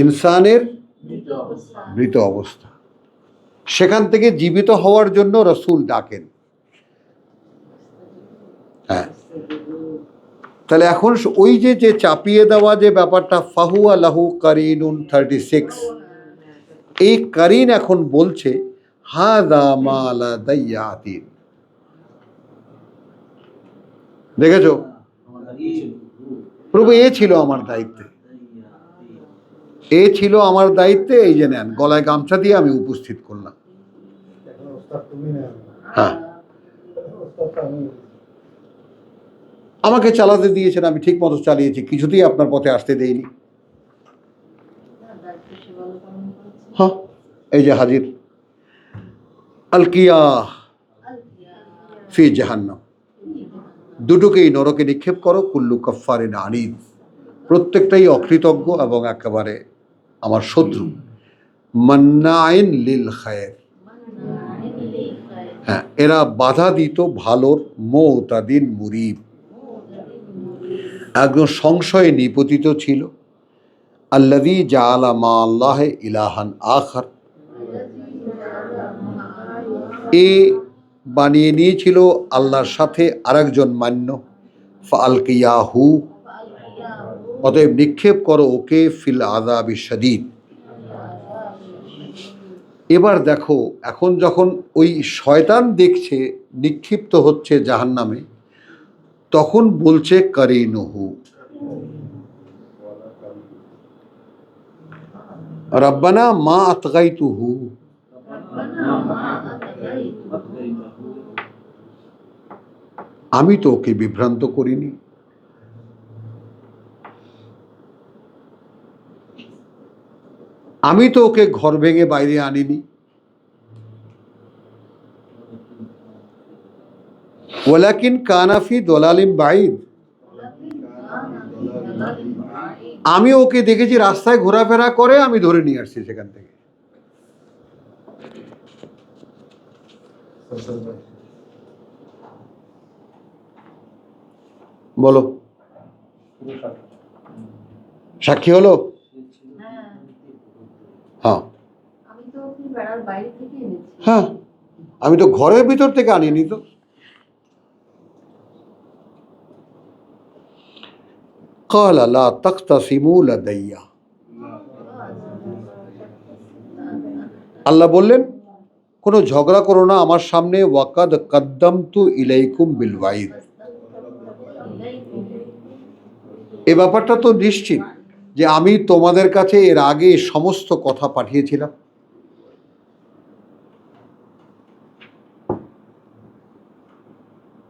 ইনসানের মৃত অবস্থা, সেখান থেকে জীবিত হওয়ার জন্য রসুল ডাকেন। হ্যাঁ, তাহলে এখন ওই যে চাপিয়ে দেওয়া যে ব্যাপারটা, ফাহুয়া লাহু কারিনুন 36, এই কারিন এখন বলছে হাদা মা লাদাইয়া আতীদ। দেখেছো প্রভু, এ ছিল আমার দায়িত্বে, এ ছিল আমার দায়িত্বে, এই যে নেন, গলায় গামছা দিয়ে আমি উপস্থিত করলাম। হ্যাঁ, আমাকে চালাতে দিয়েছেন, আমি ঠিক মতো চালিয়েছি, কিছুতেই আপনার পথে আসতে দেইনি। হ্যাঁ, এই যে হাজির, আলকিয়া ফি জাহান্নাম, দুটোকেই নরকে নিক্ষেপ করো, কুল্লু কাফারিন আনিদ, প্রত্যেকটাই অকৃতজ্ঞ এবং একেবারে আমার শত্রু। মান্নাইন লিল খায়ের, হ্যাঁ, এরা বাধা দিত ভালোর, মুতাদিন মুরিব, একদম সংশয়ে নিপতিত ছিল। আল্লাযী জাআলা মা আল্লাহি ইলাহান আখার, এ বানিয়ে নিয়েছিল আল্লাহর সাথে আরেকজন মান্য। ফাআলকিয়াহু, অতএব নিক্ষেপ করো ওকে, ফিল আযাবি শাদীদ। এবার দেখো, এখন যখন ওই শয়তান দেখছে নিক্ষিপ্ত হচ্ছে জাহান্নামে, তখন বলছে কারিনুহু, রব্বানা মা আতগাইতুহু, আমি তো ওকে বিভ্রান্ত করিনি, আমি তো ওকে ঘর ভেঙে বাইরে আনিনি। ওয়ালাকিন কানা ফি দালালিন বাঈদ, আমি ওকে দেখেছি রাস্তায় ঘোরাফেরা করে, আমি ধরে নিয়ে আসছি সেখান থেকে। বলো, সাক্ষী হলো? হ্যাঁ, হ্যাঁ, আমি তো ঘরের ভিতর থেকে আনিনি তো। ক্বালা লা তাখতাসিমু লাদাইয়া, আল্লাহ বললেন কোনো ঝগড়া করো না আমার সামনে। ওয়াকাদ কাদ্দামতু ইলাইকুম বিল ওয়াইদ, এ ব্যাপারটা তো নিশ্চিত যে আমি তোমাদের কাছে এর আগে সমস্ত কথা পাঠিয়েছিলাম।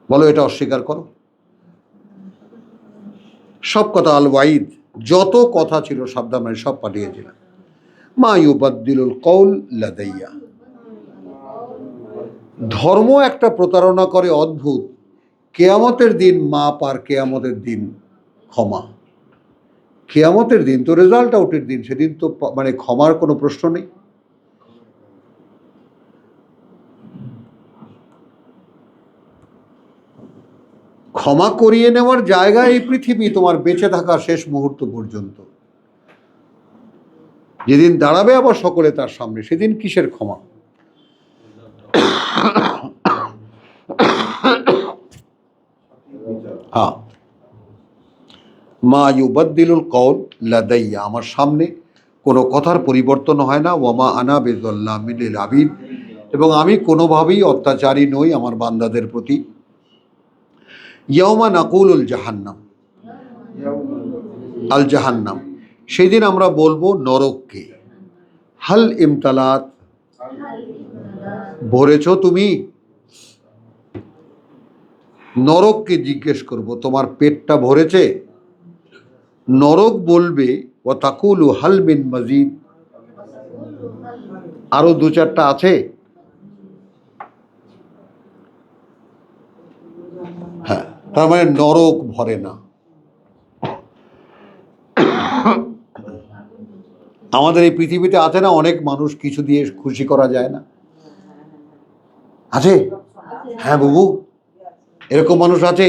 বলো, এটা অস্বীকার করো? সব কথা, আল ওয়াইদ, যত কথা ছিল সাবধান, সব পাঠিয়েছিলাম। মা ইউবাদ্দিলুল কওল লাদাইয়া, ধর্ম একটা প্রতারণা করে অদ্ভুত, কেয়ামতের দিন মাপ আর কেয়ামতের দিন ক্ষমা। কেয়ামতের দিন তো রেজাল্ট আউটের দিন, সেদিন তো মানে ক্ষমার কোনো প্রশ্ন নেই। ক্ষমা করিয়ে নেওয়ার জায়গা এই পৃথিবী, তোমার বেঁচে থাকা শেষ মুহূর্ত পর্যন্ত। যেদিন দাঁড়াবে আবার সকলে তার সামনে, সেদিন কিসের ক্ষমা? হ্যাঁ, মা ইউবাদ্দিলুল কওল লাদাইয়া, আমার সামনে কোনো কথার পরিবর্তন হয় না। ওয়ামা আনা বিযাল্লামিন লিল আবিদ, এবং আমি কোনোভাবেই অত্যাচারী নই আমার বান্দাদের প্রতি। ইয়াউমা নাকুলুল জাহান্নাম, আল জাহান্নাম, সেই দিন আমরা বলবো নরককে, হাল ইমতালাত, ভরেছ তুমি? নরককে জিজ্ঞেস করব, তোমার পেটটা ভরেছে? নরক বলবে ওয়া তাকুলু হাল মিন মাজিদ, আরো দু চারটা আছে? হ্যাঁ, তার মানে নরক ভরে না। আমাদের এই পৃথিবীতে আছে না অনেক মানুষ কিছু দিয়ে খুশি করা যায় না, আছে? হ্যাঁ বাবু, এরকম মানুষ আছে।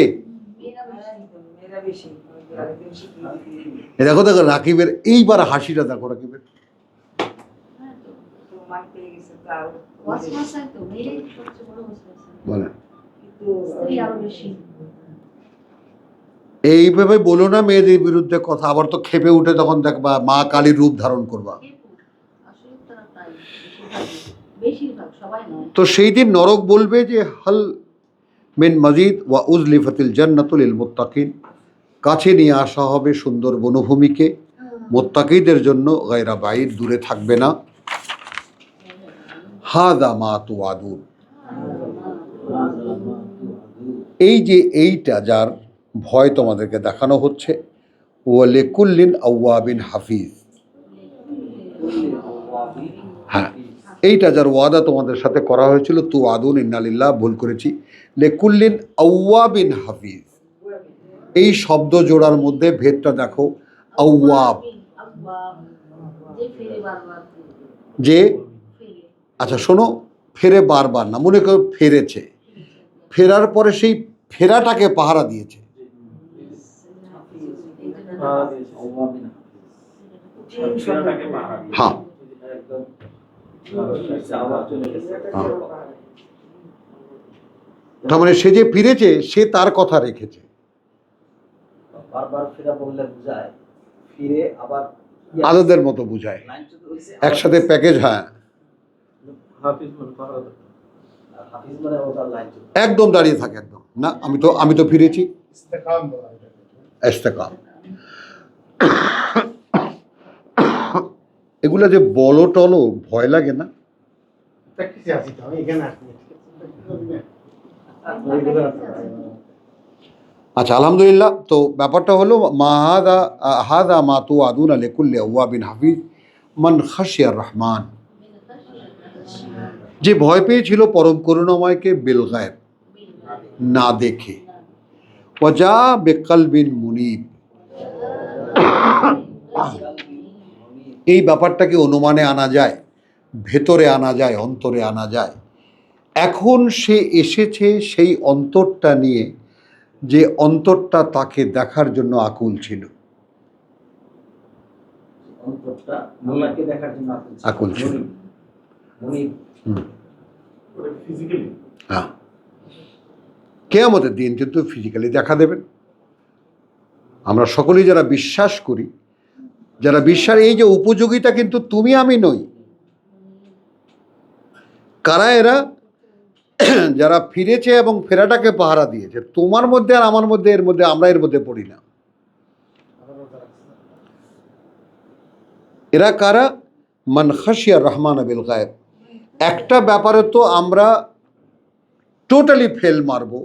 দেখো দেখো রাকিবের এইবার হাসিটা দেখো, রাকিবের বলে এইভাবে বলো না মেয়েদের বিরুদ্ধে কথা, আবার তো খেপে উঠে তখন দেখবা মা কালীর রূপ ধারণ করবা। তো সেই দিন নরক বলবে যে হাল মিন মজিদ ওয়া উজলিফাতিল জান্নাতু লিল মুত্তাকিন, কাছে নিয়ে আসা হবে সুন্দর বনভূমিকে মুত্তাকিদের জন্য, গায়রা বাইর, দূরে থাকবে না। হাদা মা তুআদুন, এই যে এইটা যার ভয় তোমাদেরকে দেখানো হচ্ছে, ওয়া লিকুল্লিন আওয়াবিন হাফিজ, হ্যাঁ এইটা যার ওয়াদা তোমাদের সাথে করা হয়েছিল, তু আদুন ইন্নালিল্লাহ, ভুল করেছি, লেকুল্লিন আওয়াবিন হাফিজ, এই শব্দ জোড়ার মধ্যে ভেদটা দেখো। আওয়াব যে, আচ্ছা শোনো, ফেরে বারবার না, মনে করো ফেরেছে, ফেরার পরে সেই ফেরাটাকে পাহারা দিয়েছে। হ্যাঁ, তার মানে সে যে ফিরেছে সে তার কথা রেখেছে। আদতের মতো বুঝায়, একসাথে প্যাকেজ। হ্যাঁ একদম দাঁড়িয়ে থাকে, একদম না, আমি তো ফিরেছি। ইস্তেকাম, এগুলা যে বলো টলো, ভয় লাগে না? আচ্ছা আলহামদুলিল্লাহ। তো ব্যাপারটা হলো হাদা মা তুআদুন লিকুল্লি আওয়াবিন হাফিজ মান খাশিয়ার রহমান, যে ভয় পেয়েছিল পরম করুণাময়কে বিল গায়ব, না দেখে, ওয়াজা বিকলবিন মুনিব, এই ব্যাপারটাকে অনুমানে আনা যায়, ভেতরে আনা যায়, অন্তরে আনা যায়। এখন সে এসেছে সেই অন্তরটা নিয়ে, যে অন্তরটা তাকে দেখার জন্য আকুল ছিল, আকুল ছিল। হ্যাঁ, কিয়ামতের দিন কিন্তু ফিজিক্যালি দেখা দেবেন। আমরা সকলেই যারা বিশ্বাস করি, যারা বিশ্বাস, এই যে উপযোগিতা কিন্তু তুমি আমি নই। কারা এরা? যারা ফিরেছে এবং ফেরাটাকে পাহারা দিয়েছে। তোমার মধ্যে আর আমার মধ্যে, এর মধ্যে আমরা এর মধ্যে পড়ি না। এরা কারা? মান খাশিয়া রহমান বিল গায়ব। একটা ব্যাপারে তো আমরা টোটালি ফেল মারবো,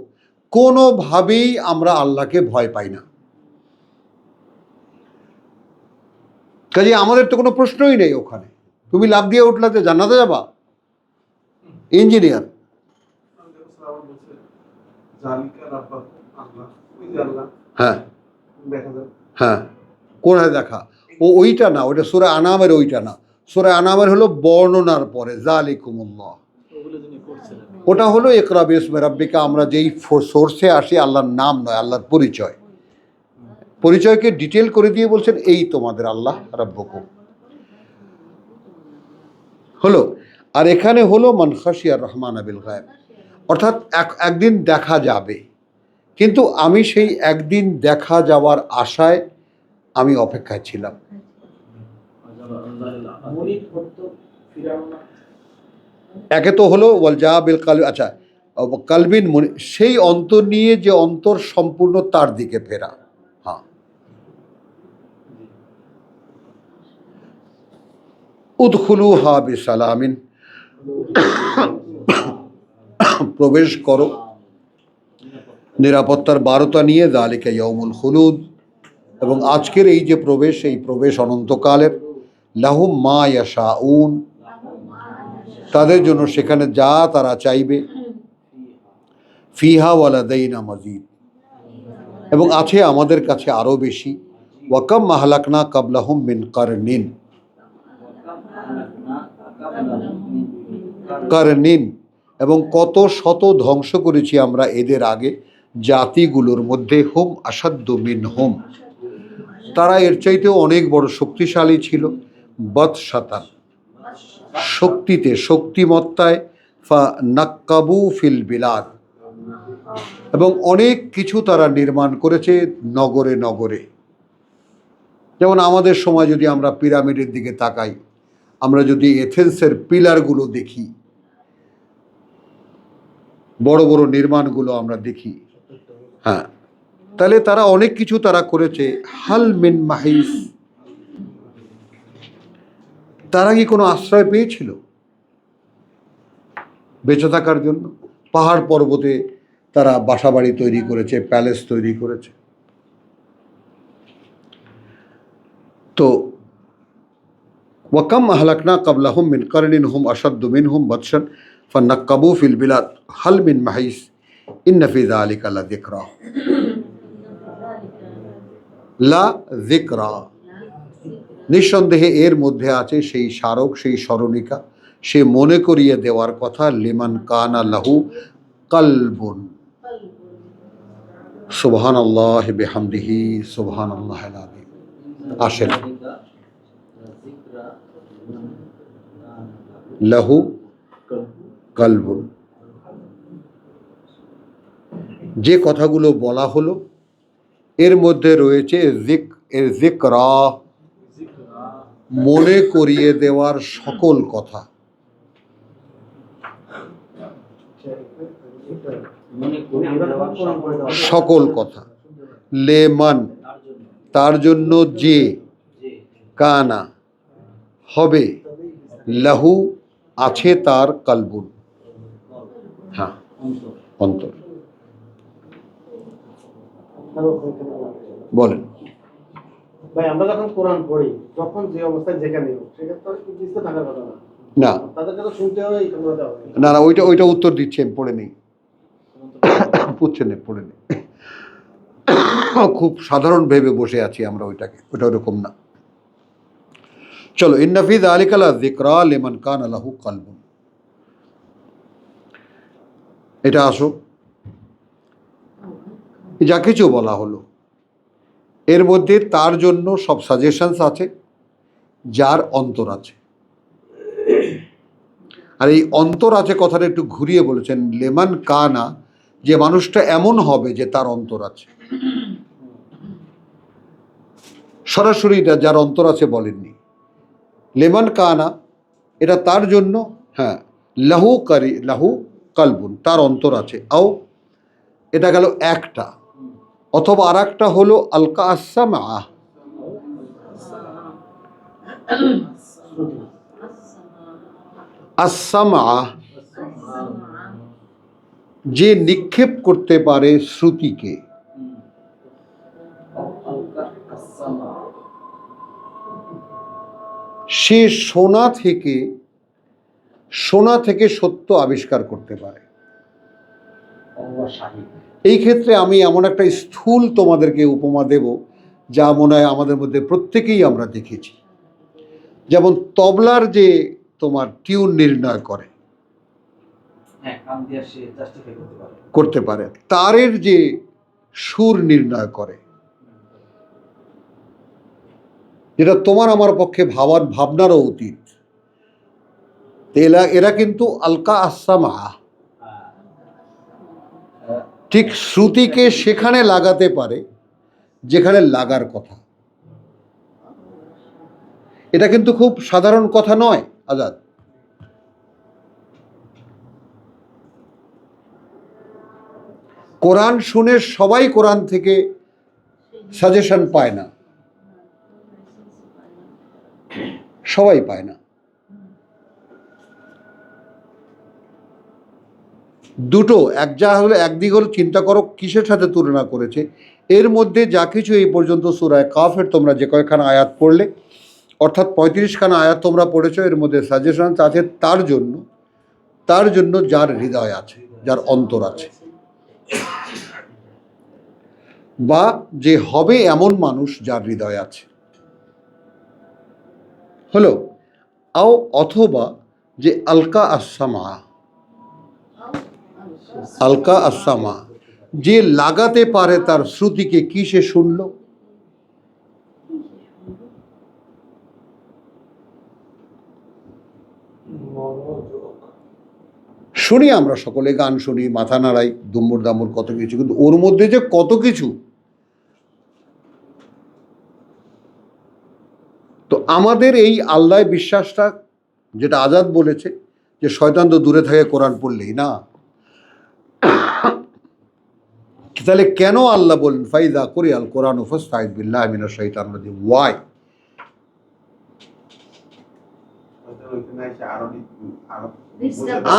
কোনোভাবেই আমরা আল্লাহকে ভয় পাই না। কাজে আমাদের তো কোনো প্রশ্নই নেই ওখানে। তুমি লাভ দিয়ে উঠলে যে জান্নাতে যাবা, ইঞ্জিনিয়ার, হ্যাঁ হ্যাঁ, কোথায় দেখা? ওইটা না, ওইটা সূরা আনামের, ওইটা না। সূরা আনামের হলো বর্ণনার পরে যালিকুমুল্লাহ, ওটা হলো ইকরা বিসমি রাব্বিকা। আমরা যেই সোর্সে আসি, আল্লাহর নাম নয়, আল্লাহর পরিচয়, পরিচয়কে ডিটেল করে দিয়ে বলছেন এই তোমাদের আল্লাহ রাব্বুকুম হলো। আর এখানে হলো মান খাশিয়ার রহমান বিল গায়ব, অর্থাৎ একদিন দেখা যাবে, কিন্তু আমি সেই একদিন দেখা যাওয়ার আশায় আমি অপেক্ষায় ছিলাম। একে তো হলো ওয়াল জা বিল কালবি, আচ্ছা কালবিন, সেই অন্তর নিয়ে যে অন্তর সম্পূর্ণ তার দিকে ফেরা। হ্যাঁ, উদখুলুহা বিসালামিন, প্রবেশ করো নিরাপত্তার বারতা নিয়ে, যালিকা ইয়াউমুল খুলুদ, এবং আজকের এই যে প্রবেশ, এই প্রবেশ অনন্তকালের। লাহুম মা ইয়াশাউন, তাদের জন্য সেখানে যা তারা চাইবে। ফিহা ওয়া লাদাইনা মাজিদ, এবং আছে আমাদের কাছে আরও বেশি। ওয়াকাম মাহলাকনা কাবলাহুম মিন কারনিন, কারনিন, এবং কত শত ধ্বংস করেছি আমরা এদের আগে জাতিগুলোর মধ্যে। হুম আসাদ্দু মিনহুম, তারা এর চাইতেও অনেক বড় শক্তিশালী ছিল। বৎশাতান, শক্তিতে, শক্তিমত্তায়। ফা নাক্কাবু ফিল বিলাদ, এবং অনেক কিছু তারা নির্মাণ করেছে নগরে নগরে। যেমন আমাদের সময় যদি আমরা পিরামিডের দিকে তাকাই, আমরা যদি এথেন্সের পিলারগুলো দেখি, বড় বড় নির্মাণগুলো আমরা দেখি, হ্যাঁ, তাহলে তারা অনেক কিছু তারা করেছে। হাল মিন মাহিস, তারা কি কোনো আশ্রয় পেয়েছিল বেঁচে থাকার জন্য? পাহাড় পর্বতে তারা বাসাবাড়ি তৈরি করেছে, প্যালেস তৈরি করেছে। তো ওয়াকাম আহলাকনা কাবলাহুম মিন কারনিন হুম আশাদ্দু মিনহুম বাতশান ফান্নাক্কাবু ফিল বিলাদ হাল মিন মাহিস ইন্না ফি যালিকা লাযিকরা। লাযিকরা, নিঃসন্দেহে এর মধ্যে আছে সেই স্মারক, সেই স্মরণিকা, সে মনে করিয়ে দেওয়ার কথা। লিমান কানা লাহু কলবুন। সুবহানাল্লাহ বিহামদিহি সুবহানাল্লাহিল আযীম। আসেন, লাহু কলবুন, যে কথাগুলো বলা হলো এর মধ্যে রয়েছে যিকরা, মনে করিয়ে দেওয়ার সকল কথা। সকল কথা। লেমান, তার জন্য যে, কানা, হবে, লাহু, আছে তার, কলবুন, হ্যাঁ, অন্তর। বলেন ভাই, আমরা যখন কোরআন পড়ি, যখন যে অবস্থায় যেখানে সেক্ষেত্রে থাকার কথা না, না, তাদেরকে তো শুনতে হয়। না না, ওইটা উত্তর দিচ্ছি আমি, পড়ে নেই, পুচ্ছেন পড়ে নেই। খুব সাধারণ ভেবে বসে আছি আমরা ওইটাকে, ওইটা ওরকম না। চলো, ইন্না ফি যালিকা লাযিকরা লিমান কানা লাহু কলবুন, এটা আসো। যা কিছু বলা হলো এর মধ্যে তার জন্য সব সাজেশনস আছে যার অন্তর আছে। আর এই অন্তর আছে কথাটা একটু ঘুরিয়ে বলেছেন, লেমান কানা, যে মানুষটা এমন হবে যে তার অন্তর আছে। সরাসরি এটা যার অন্তর আছে বলেননি। লেমান কানা, এটা তার জন্য, হ্যাঁ, লাহু কলবুন, তার অন্তর আছে। আও, এটা গেল একটা, অথবা আর একটা হলো আলকা আসসামা, আসসামা, যে নিক্ষেপ করতে পারে শ্রুতিকে। সে সোনা থেকে সত্য আবিষ্কার করতে পারে। এই ক্ষেত্রে আমি এমন একটা স্থূল তোমাদেরকে উপমা দেব যা মনে হয় আমাদের মধ্যে প্রত্যেকেই আমরা দেখেছি। যেমন তবলার যে তোমার টিউন নির্ণয় করতে পারে, তারের যে সুর নির্ণয় করে, যেটা তোমার আমার পক্ষে ভাবনারও অতীত, এরা কিন্তু আলকা আসসামা, ঠিক শ্রুতিকে সেখানে লাগাতে পারে যেখানে লাগার কথা। এটা কিন্তু খুব সাধারণ কথা নয় আজাদ। কোরআন শুনে সবাই কোরআন থেকে সাজেশন পায় না, সবাই পায় না। দুটো, একদিক হলো চিন্তা করো কিসের সাথে তুলনা করেছে। এর মধ্যে যা কিছু এই পর্যন্ত সূরা কাফের তোমরা যে কয়েকখানা আয়াত পড়লে, অর্থাৎ 35খানা আয়াত তোমরা পড়েছো, এর মধ্যে সাজেশন আছে তার জন্য যার হৃদয় আছে, যার অন্তর আছে, বা যে হবে এমন মানুষ যার হৃদয় আছে। হলো, অথবা যে আলকা আসামা, আলকা আসামা, যে লাগাতে পারে তার শ্রুতিকে, কি সে শুনল? শুনি আমরা সকলে, গান শুনি, মাথা নাড়াই, দুম্বুর দাম্বুর কত কিছু, কিন্তু ওর মধ্যে যে কত কিছু। তো আমাদের এই আল্লাহ বিশ্বাসটা, যেটা আজাদ বলেছে যে শয়তান তো দূরে থাকে কোরআন পড়লেই না, তাহলে কেন আল্লাহ বলেন ফাইদা করি আল কোরআন ফাস্তাইজ বিল্লাহি মিনাশ শাইতানির রাজিম? ওয়াই?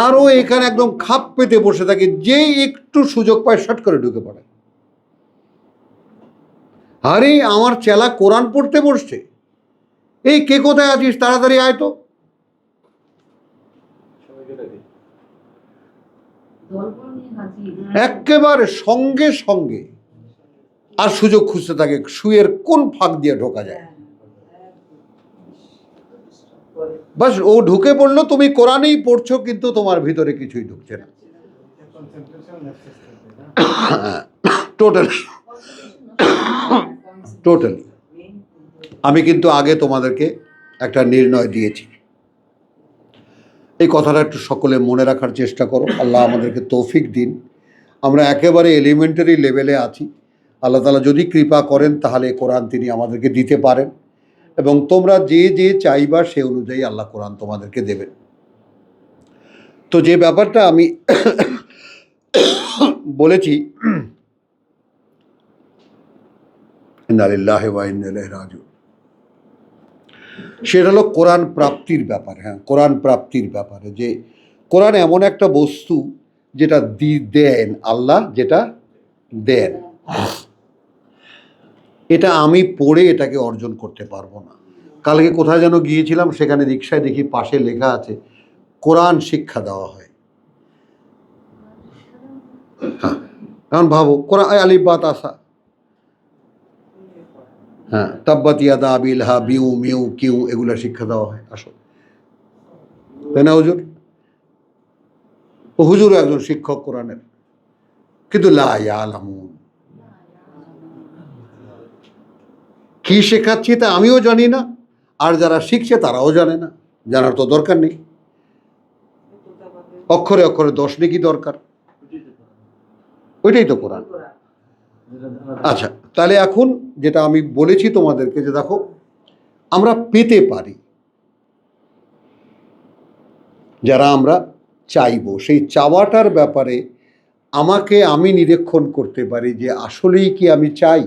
আরো এখানে একদম খাপ পেতে বসে থাকে, যে একটু সুযোগ পায় শট করে ঢুকে পড়ে। আরে আমার চেলা কোরআন পড়তে বসছে, এই কে কোথায় আছিস, তাড়াতাড়ি আয় তো। একেবারে সঙ্গে সঙ্গে আর সুযোগ খুঁজতে থাকে শুয়ের কোন ফাঁক দিয়ে ঢোকা যায়। বাস ও ঢুকে পড়লো, তুমি কোরআনেই পড়ছো কিন্তু তোমার ভিতরে কিছুই ঢুকছে না। Totally totally. আমি কিন্তু আগে তোমাদেরকে একটা নির্ণয় দিয়েছি, এই কথাটা একটু সকলে মনে রাখার চেষ্টা করো। আল্লাহ আমাদেরকে তৌফিক দিন। আমরা একেবারে এলিমেন্টারি লেভেলে আছি। আল্লাহ তাআলা যদি কৃপা করেন তাহলে কোরআন তিনি আমাদেরকে দিতে পারেন, এবং তোমরা যে যে চাইবা সে অনুযায়ী আল্লাহ কোরআন তোমাদেরকে দেবেন। তো যে ব্যাপারটা আমি বলেছি, ইন্না লিল্লাহি ওয়া ইন্না ইলাইহি রাজিউন, সেটা হলো কোরআন প্রাপ্তির ব্যাপার। হ্যাঁ, কোরআন প্রাপ্তির ব্যাপারে, যে কোরআন এমন একটা বস্তু যেটা দেন আল্লাহ, যেটা দেন, এটা আমি পড়ে এটাকে অর্জন করতে পারবো না। কালকে কোথায় যেন গিয়েছিলাম, সেখানে রিক্সায় দেখি পাশে লেখা আছে কোরআন শিক্ষা দেওয়া হয়। হ্যাঁ, এখন ভাবো, কোরআন আলিফ বা তাসা, হ্যাঁ, তাব্বাত ইয়াদা আবি লাহাব বিউ মিউ কিউ, এগুলো শিক্ষা দেওয়া হয়। আসো, তাই না হুজুর? ও হুজুর একজন শিক্ষক কোরআনের, কিন্তু লা ইয়ালামুন, কি শেখাচ্ছি তা আমিও জানি না, আর যারা শিখছে তারাও জানে না। জানার তো দরকার নেই, অক্ষরে অক্ষরে 10 নেকি দরকার, ওইটাই তো কোরআন। আচ্ছা, তাহলে এখন যেটা আমি বলেছি তোমাদেরকে, যে দেখো আমরা পেতে পারি, যারা আমরা চাইবো, সেই চাওয়াটার ব্যাপারে আমি নিরীক্ষণ করতে পারি যে আসলেই কি আমি চাই।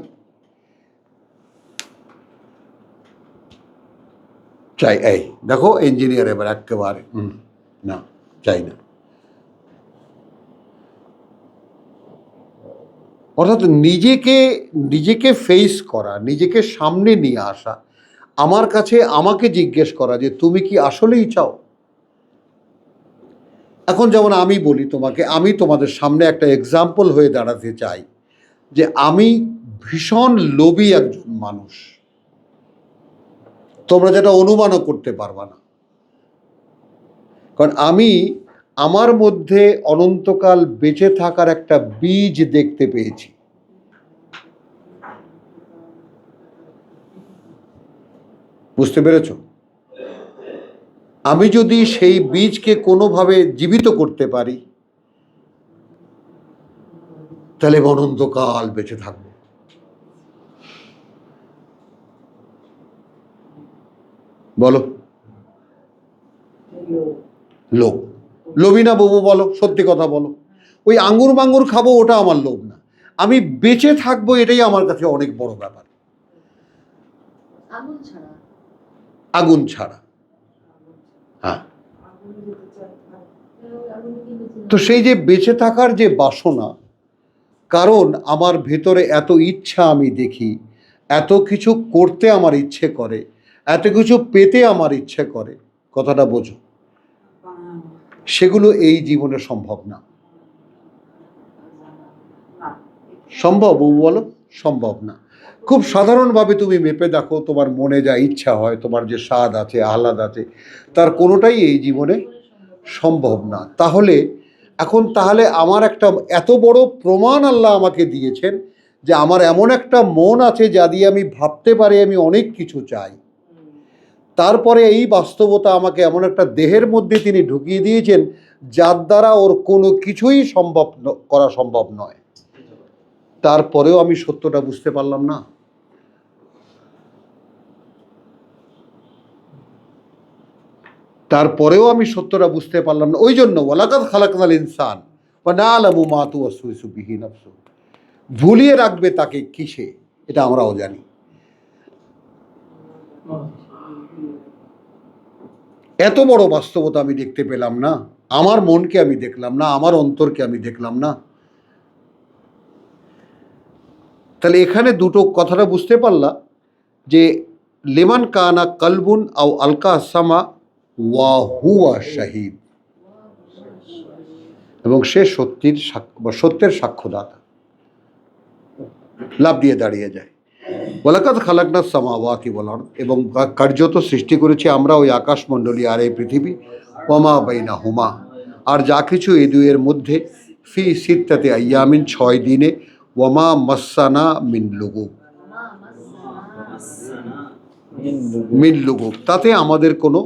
এই দেখো ইঞ্জিনিয়ার এবার একেবারে না, চাই না। অর্থাৎ নিজেকে ফেস করা, নিজেকে সামনে নিয়ে আসা, আমার কাছে আমাকে জিজ্ঞেস করা যে তুমি কি আসলেই চাও। এখন যেমন আমি বলি তোমাকে, আমি তোমাদের সামনে একটা এক্সাম্পল হয়ে দাঁড়াতে চাই যে আমি ভীষণ লোভী একজন মানুষ, তোমরা যেটা অনুমানও করতে পারবা না। কারণ আমি আমার মধ্যে অনন্তকাল বেঁচে থাকার একটা বীজ দেখতে পেয়েছি। বুঝতে পেরেছ? আমি যদি সেই বীজকে কোনোভাবে জীবিত করতে পারি, তাহলে অনন্তকাল বেঁচে থাকবো। বলো, লোভী না বাবু? বলো, সত্যি কথা বলো। ওই আঙ্গুর মাঙ্গুর খাবো ওটা আমার লোভ না, আমি বেঁচে থাকবো এটাই আমার কাছে অনেক বড় ব্যাপার। আগুন ছাড়া, হ্যাঁ। তো সেই যে বেঁচে থাকার যে বাসনা, কারণ আমার ভেতরে এত ইচ্ছা আমি দেখি, এত কিছু করতে আমার ইচ্ছে করে, এত কিছু পেতে আমার ইচ্ছে করে, কথাটা বোঝো, সেগুলো এই জীবনে সম্ভব না। সম্ভব বলো? সম্ভব না। খুব সাধারণভাবে তুমি মেপে দেখো, তোমার মনে যা ইচ্ছা হয়, তোমার যে স্বাদ আছে, আহ্লাদ আছে, তার কোনোটাই এই জীবনে সম্ভব না। তাহলে আমার একটা এত বড় প্রমাণ আল্লাহ আমাকে দিয়েছেন যে আমার এমন একটা মন আছে যা দিয়ে আমি ভাবতে পারি আমি অনেক কিছু চাই। তারপরে এই বাস্তবতা আমাকে এমন একটা দেহের মধ্যে তিনি ঢুকিয়ে দিয়েছেন যার দ্বারা ওর কোনো কিছুই করা সম্ভব নয়। তারপরেও আমি সত্যটা বুঝতে পারলাম না। ওই জন্য ওয়ালাকাদ খালাকনাল ইনসান ওয়া না'লামু মা তুওয়াসওয়িসু বিহি নাফসু, ভুলিয়ে রাখবে তাকে কিসে, এটা আমরাও জানি। এত বড় বাস্তবতা আমি দেখতে পেলাম না, আমার মনকে আমি দেখলাম না, আমার অন্তরকে আমি দেখলাম না। তাহলে এখানে দুটো কথাটা বুঝতে পারলাম যে লিমান কানা কলবুন আও আলকা সামা ওয়া হুয়া শাহিদ, এবং সে সত্যের সাক্ষ্যদাতা, লাভ দিয়ে দাঁড়িয়ে যায়। ওয়ালাকাদ খালাকনাস সামাওয়াতি ওয়াল আরদ, এবং কার্যত সৃষ্টি করেছি আমরা ওই আকাশমণ্ডলী আর এই পৃথিবী, ওয়া মা বাইনাহুমা, আর যা কিছু এই দুইয়ের মধ্যে, ফি সিত্তাতি আইয়ামিন 6 দিনে, ওয়া মা মাসসানা মিন লুগুব, তাতে আমাদের কোনো,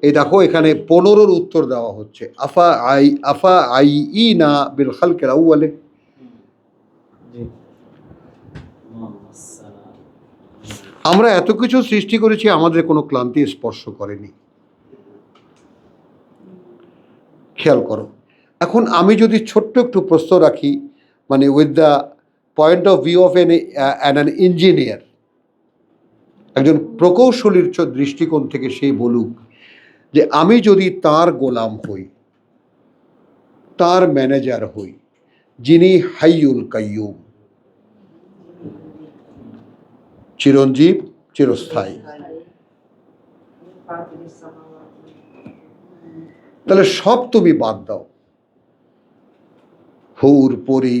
এই দেখো এখানে 15-র উত্তর দেওয়া হচ্ছে। আফা আই ই না বিল খালকিল আউয়ালে, আমরা এত কিছু সৃষ্টি করেছি আমাদের কোনো ক্লান্তি স্পর্শ করেনি। খেয়াল করো। এখন আমি যদি ছোট্ট একটু প্রশ্ন রাখি, মানে with the point of view of an engineer, একজন প্রকৌশলীর দৃষ্টিকোণ থেকে সেই বলুক যে আমি যদি তার গোলাম হই, তার ম্যানেজার হই, যিনি হাইয়ুল কাইয়ুম, চিরঞ্জীব, চিরস্থায়ী, তাহলে সব তুমি বাদ দাও, হুর পরি,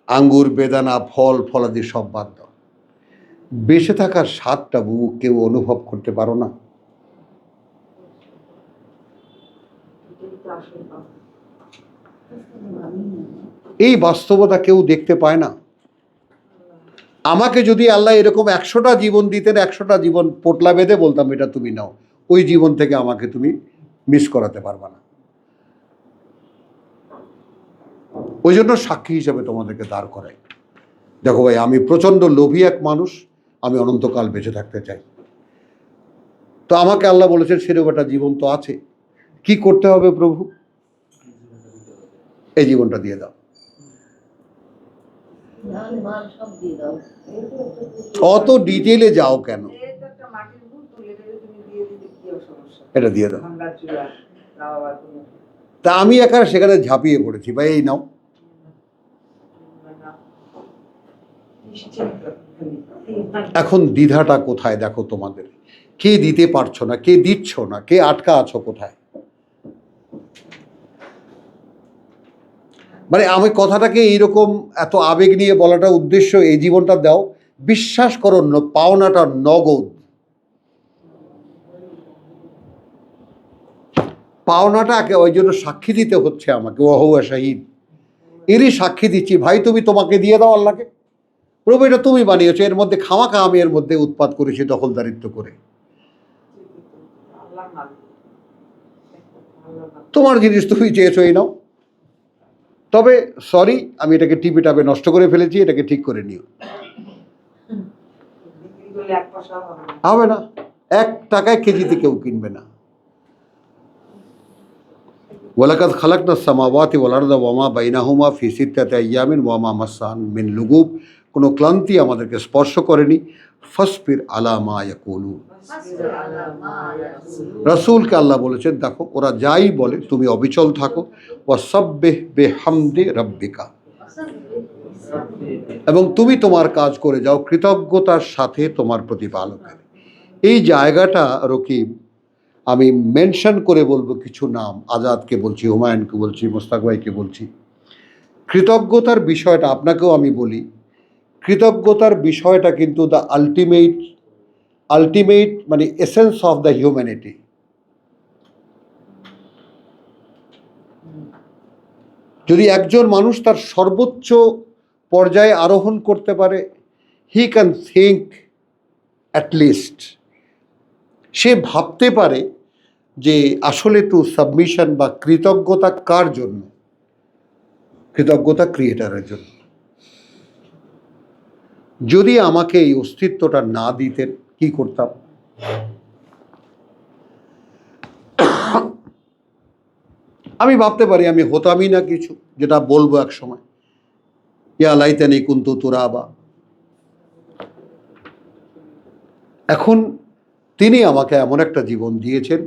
আঙ্গুর বেদানা, ফল ফলাদি সব বাদ দাও, বেঁচে থাকার স্বাদটা কেউ অনুভব করতে পারো না? এই বাস্তবতা কেউ দেখতে পায় না। আমাকে যদি আল্লাহ এরকম 100টা জীবন দিতেন, 100টা জীবন পোটলা বেঁধে বলতাম এটা তুমি নাও, ওই জীবন থেকে আমাকে তুমি মিস করাতে পারবা না। ওই জন্য সাক্ষী হিসাবে তোমাদেরকে দাঁড় করাই। দেখো ভাই, আমি প্রচণ্ড লোভী এক মানুষ, আমি অনন্তকাল বেঁচে থাকতে চাই। তো আমাকে আল্লাহ বলেছেন সেরকম একটা জীবন তো আছে, কি করতে হবে প্রভু? এই জীবনটা দিয়ে দাও। অত ডিটেইলে যাও কেন? এটা দিয়ে দাও। তা আমি একা সেখানে ঝাঁপিয়ে পড়েছি, ভাই এই নাও। এখন দ্বিধাটা কোথায় দেখো তোমাদের? কে দিতে পারছো না, কে দিচ্ছ না, কে আটকা আছো কোথায়? মানে আমি কথাটাকে এইরকম এত আবেগ নিয়ে বলাটা উদ্দেশ্য, এই জীবনটা দাও, বিশ্বাস করো পাওনাটা নগদ, পাওনাটাকে ওই জন্য সাক্ষী দিতে হচ্ছে আমাকে, ওহুয়া শাহিদ, এরই সাক্ষী দিচ্ছি। ভাই তুমি তোমাকে দিয়ে দাও আল্লাহকে, প্রভু এটা তুমি বানিয়েছো, এর মধ্যে খামাখা আমি এর মধ্যে উৎপাত করেছি দখলদারিত্ব করে। তোমার জিনিস তুমি চেয়েছো, এই নাও। তবে সরি, আমি এটাকে টিপে টাপে নষ্ট করে ফেলেছি, এটাকে ঠিক করে নিও। হবে না, 1 টাকায় কেজিতে কেউ কিনবে না। ওয়ালাকাদ খালাকনাস সামাওয়াতি ওয়াল আরদা ওয়া মা বাইনাহুমা ফি সিত্তাতি আইয়ামিন ওয়া মা মাসসানা মিন লুগুব, কোনো ক্লান্তি আমাদেরকে স্পর্শ করেনি। ফাসবির আলা মা ইয়াকুলুন, রাসূলকে আল্লাহ বলেছেন দেখো ওরা যাই বলে তুমি অবিচল থাকো। ওয়াসাব্বিহ বিহামদি রাব্বিকা, এবং তুমি তোমার কাজ করে যাও কৃতজ্ঞতার সাথে তোমার প্রতিপালকের। এই জায়গাটা রকিব আমি মেনশন করে বলবো কিছু নাম, আজাদকে বলছি, হুমায়ুনকে বলছি, মোস্তাক ভাইকে বলছি। কৃতজ্ঞতার বিষয়টা আপনাকেও আমি বলি, কৃতজ্ঞতার বিষয়টা কিন্তু দ্য আলটিমেট মানে এসেন্স অফ দ্য হিউম্যানিটি। যদি একজন মানুষ তার সর্বোচ্চ পর্যায়ে আরোহণ করতে পারে, হি ক্যান থিঙ্ক অ্যাটলিস্ট, সে ভাবতে পারে যে আসলে তো সাবমিশন বা কৃতজ্ঞতা কার জন্য? কৃতজ্ঞতা ক্রিয়েটারের জন্য। যদি আমাকে এই অস্তিত্বটা না দিতেন কি করতাম? আমি ভাবতে পারি আমি হতামই না কিছু, যেটা বলবো এক সময়, ইয়া লাইতানি কুনতু তুরাবা। এখন তিনি আমাকে এমন একটা জীবন দিয়েছেন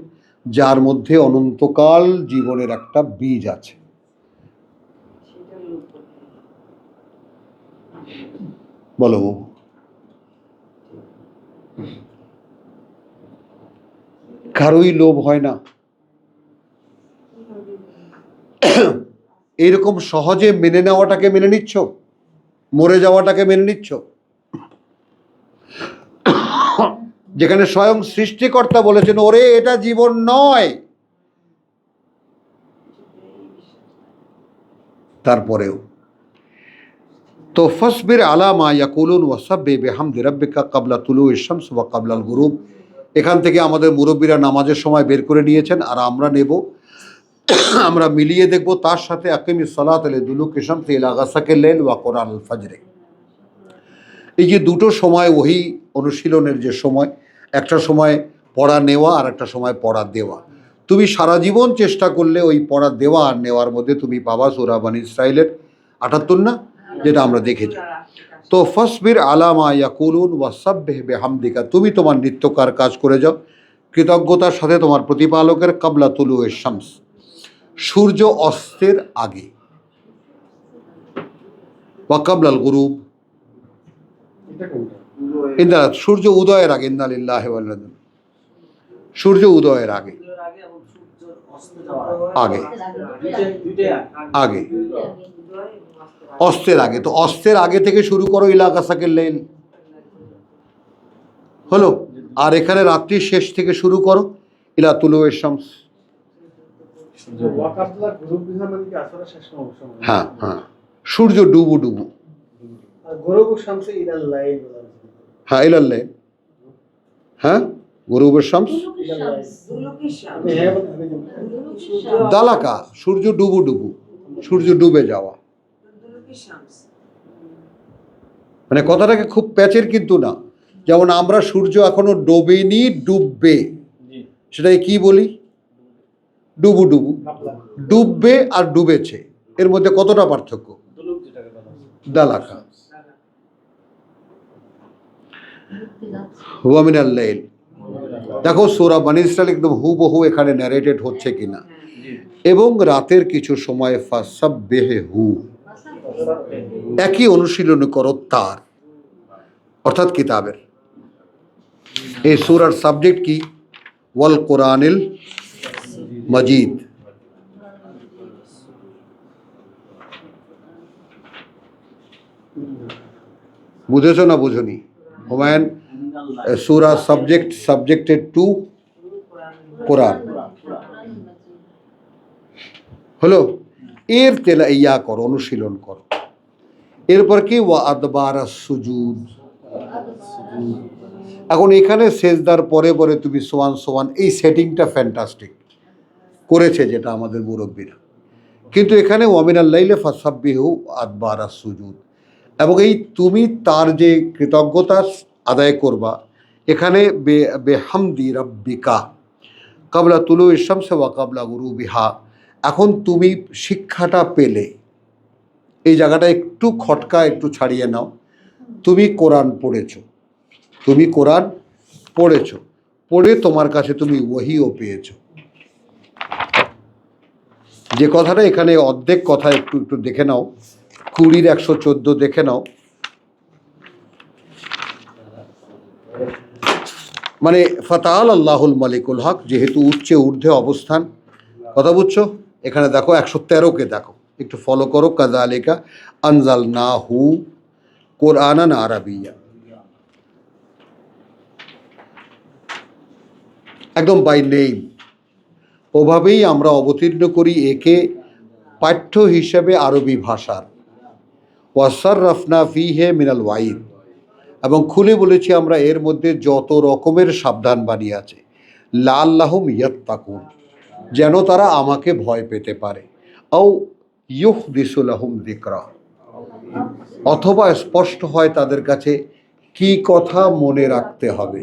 যার মধ্যে অনন্তকাল জীবনের একটা বীজ আছে। বলো বাবু। কারোই লোভ হয় না এইরকম সহজে মেনে নেওয়াটাকে মেনে নিচ্ছ, মরে যাওয়াটাকে মেনে নিচ্ছ, যেখানে স্বয়ং সৃষ্টিকর্তা বলেছেন ওরে এটা জীবন নয়। তারপরেও তো ফসবির আলা মা ইয়াকুলুন ওয়াসাব্বিহ বিহামদি রাব্বিকা ক্বাবলা তুলুইশ শামস ওয়া ক্বাবলাল গুরুব। এখান থেকে আমাদের মুরব্বীরা নামাজের সময় বের করে নিয়েছেন, আর আমরা নেব, আমরা মিলিয়ে দেখব তার সাথে আকিমিস সালাত লিদুলুকি শামসি ইলা গাসাকিল লাইল ওয়া কুরআনুল ফজর। এই যে দুটো সময় ওহী অনুশীলনের যে সময়, একটা সময় পড়া নেওয়া আর একটা সময় পড়া দেওয়া, তুমি সারা জীবন চেষ্টা করলে ওই পড়া দেওয়া আর নেওয়ার মধ্যে তুমি পাবা সূরা বনী ইসরাঈলের ৭৮ না, যেটা আমরা দেখেছি। তো ফসবির আলা মা ইয়াকুলুন ওয়াসাব্বিহ বিহামদিকা, তুমি তোমার নিত্যকার কাজ করে যাও কৃতজ্ঞতার সাথে তোমার প্রতিপালকের ক্বাবলা তুলুইশ শামস, সূর্য অস্তের আগে, ওয়া ক্বাবলাল গুরুব, সূর্য উদয়ের আগে, ইন্না লিল্লাহি ওয়া ইন্না ইলাইহি, সূর্য উদয়ের আগে, আগে আগে অস্তের আগে। তো অস্তের আগে থেকে শুরু করো ইলা গাসাকিল লাইল, হলো। আর এখানে রাত্রির শেষ থেকে শুরু করো ইলা তুলুইশ শামস। হ্যাঁ হ্যাঁ, সূর্য ডুবু ডুবু, হ্যাঁ ইলাল লাইল, হ্যাঁ গুরুবের শামস দালাকা, সূর্য ডুবু ডুবু, সূর্য ডুবে যাওয়া। মানে কথাটাকে খুব প্যাচের কিন্তু না, যেমন আমরা সূর্য এখনো ডোবেনি, ডুববে, সেটাকে কি বলি? ডুবু ডুবু। ডুববে আর ডুবেছে, এর মধ্যে কতটা পার্থক্য? দালাকা। হুয়া মিনাল লাইল, দেখো সূরা বনী ইসরাঈল একদম হুবহু এখানে ন্যারেটেড হচ্ছে কিনা। এবং রাতের কিছু সময় ফাসাব্বিহু, একই অনুশীলন করো তার, অর্থাৎ কিতাবের। এই সূরার সাবজেক্ট কি? ওয়াল কোরআনিল মাজিদ। বুঝেছো না বুঝনি? হুমায়ুন, সূরা সাবজেক্টেড টু কোরআন, হলো। এর তেলা ইয়া করো, অনুশীলন করো। এরপর কি? ওয়া আদবারাস সুজুদ। এখন এখানে সেজদার পরে পরে তুমি সোয়ান সোয়ান, এই সেটিংটা ফ্যান্টাস্টিক করেছে যেটা আমাদের মুরব্বীরা। কিন্তু এখানে ওয়া মিনাল লাইলি ফাসাব্বিহু আদবারাস সুজুদ, এবং এই তুমি তার যে কৃতজ্ঞতা আদায় করবা, এখানে বেহামদি রাব্বিকা ক্বাবলা তুলুইশ শামসি ওয়া ক্বাবলা গুরুবিহা। এখন তুমি শিক্ষাটা পেলে, এই জায়গাটা একটু খটকা একটু ছাড়িয়ে নাও। তুমি কোরআন পড়েছো, তুমি কোরআন পড়েছো, পড়ে তোমার কাছে তুমি ওহীও পেয়েছো। যে কথাটা এখানে অর্ধেক কথা একটু একটু দেখে নাও, 20-114 দেখে নাও। মানে ফাতাআল আল্লাহুল মালিকুল হক, যেহেতু উচ্চে ঊর্ধ্বে অবস্থান, কথা বুঝছো? এখানে দেখো 113কে দেখো, একটু ফলো করো। কাযালিকা আনজালনাহু কুরআনান আরাবিয়্যা, একদম বাই নেম, ওভাবেই আমরা অবতীর্ণ করি একে পাঠ্য হিসেবে আরবি ভাষার, ওয়াসাররাফনা ফিহে মিনাল ওয়াইদ, এবং খুলে বলেছি আমরা এর মধ্যে যত রকমের সাবধান বাণী আছে, লাআল্লাহুম ইয়াত্তাকুন, যেন তারা আমাকে ভয় পেতে পারে, আও ইউহদিসু লাহুম যিকরা, অথবা স্পষ্ট হয় তাদের কাছে কি কথা মনে রাখতে হবে।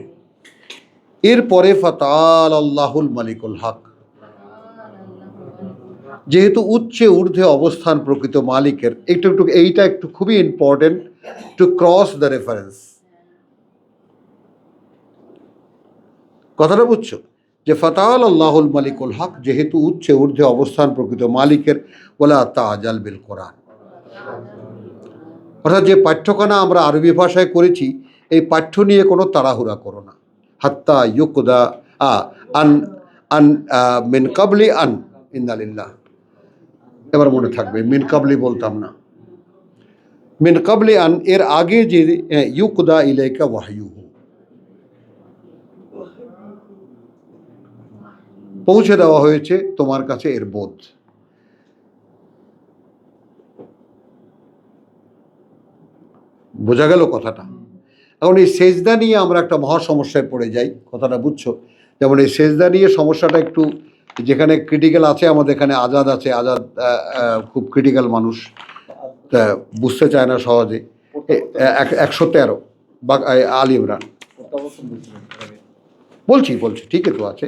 এরপরে ফাতাল আল্লাহুল মালিকুল হক, যেহেতু উচ্চে ঊর্ধ্বে অবস্থান প্রকৃত মালিকের, এইটা একটু খুবই important to cross the reference. কথাটা বুঝছো? যে ফাতাল আল্লাহুল মালিকুল হক, যেহেতু উচ্চে ঊর্ধ্বে অবস্থান প্রকৃত মালিকের, ওয়ালা তাজাল বিল কোরআন, অর্থাৎ যে পাঠ্যখানা আমরা আরবি ভাষায় করেছি, এই পাঠ্য নিয়ে কোনো তাড়াহুড়া করো না। হাত্তা ইউকদা আন আন মিন কাবলি আন ইন্নালিল্লাহ, এবার মনে থাকবে, মিন কাবলি বলতাম না, মিন কাবলি আন, এর আগে যে ইউকদা ইলাইকা ওয়াহয়ুহু, পৌঁছে দেওয়া হয়েছে তোমার কাছে এর বোধ। বোঝা গেল কথাটা? এখন এই সেজদা নিয়ে আমরা একটা মহা সমস্যায় পড়ে যাই, কথাটা বুঝছো? যেমন এই সেজদা নিয়ে সমস্যাটা একটু, যেখানে ক্রিটিক্যাল আছে, আমাদের এখানে আজাদ আছে, আজাদ খুব ক্রিটিক্যাল মানুষ, তা বুঝতে চায় না সহজে। 113 বা আল ইমরান, বলছি ঠিকই তো আছে,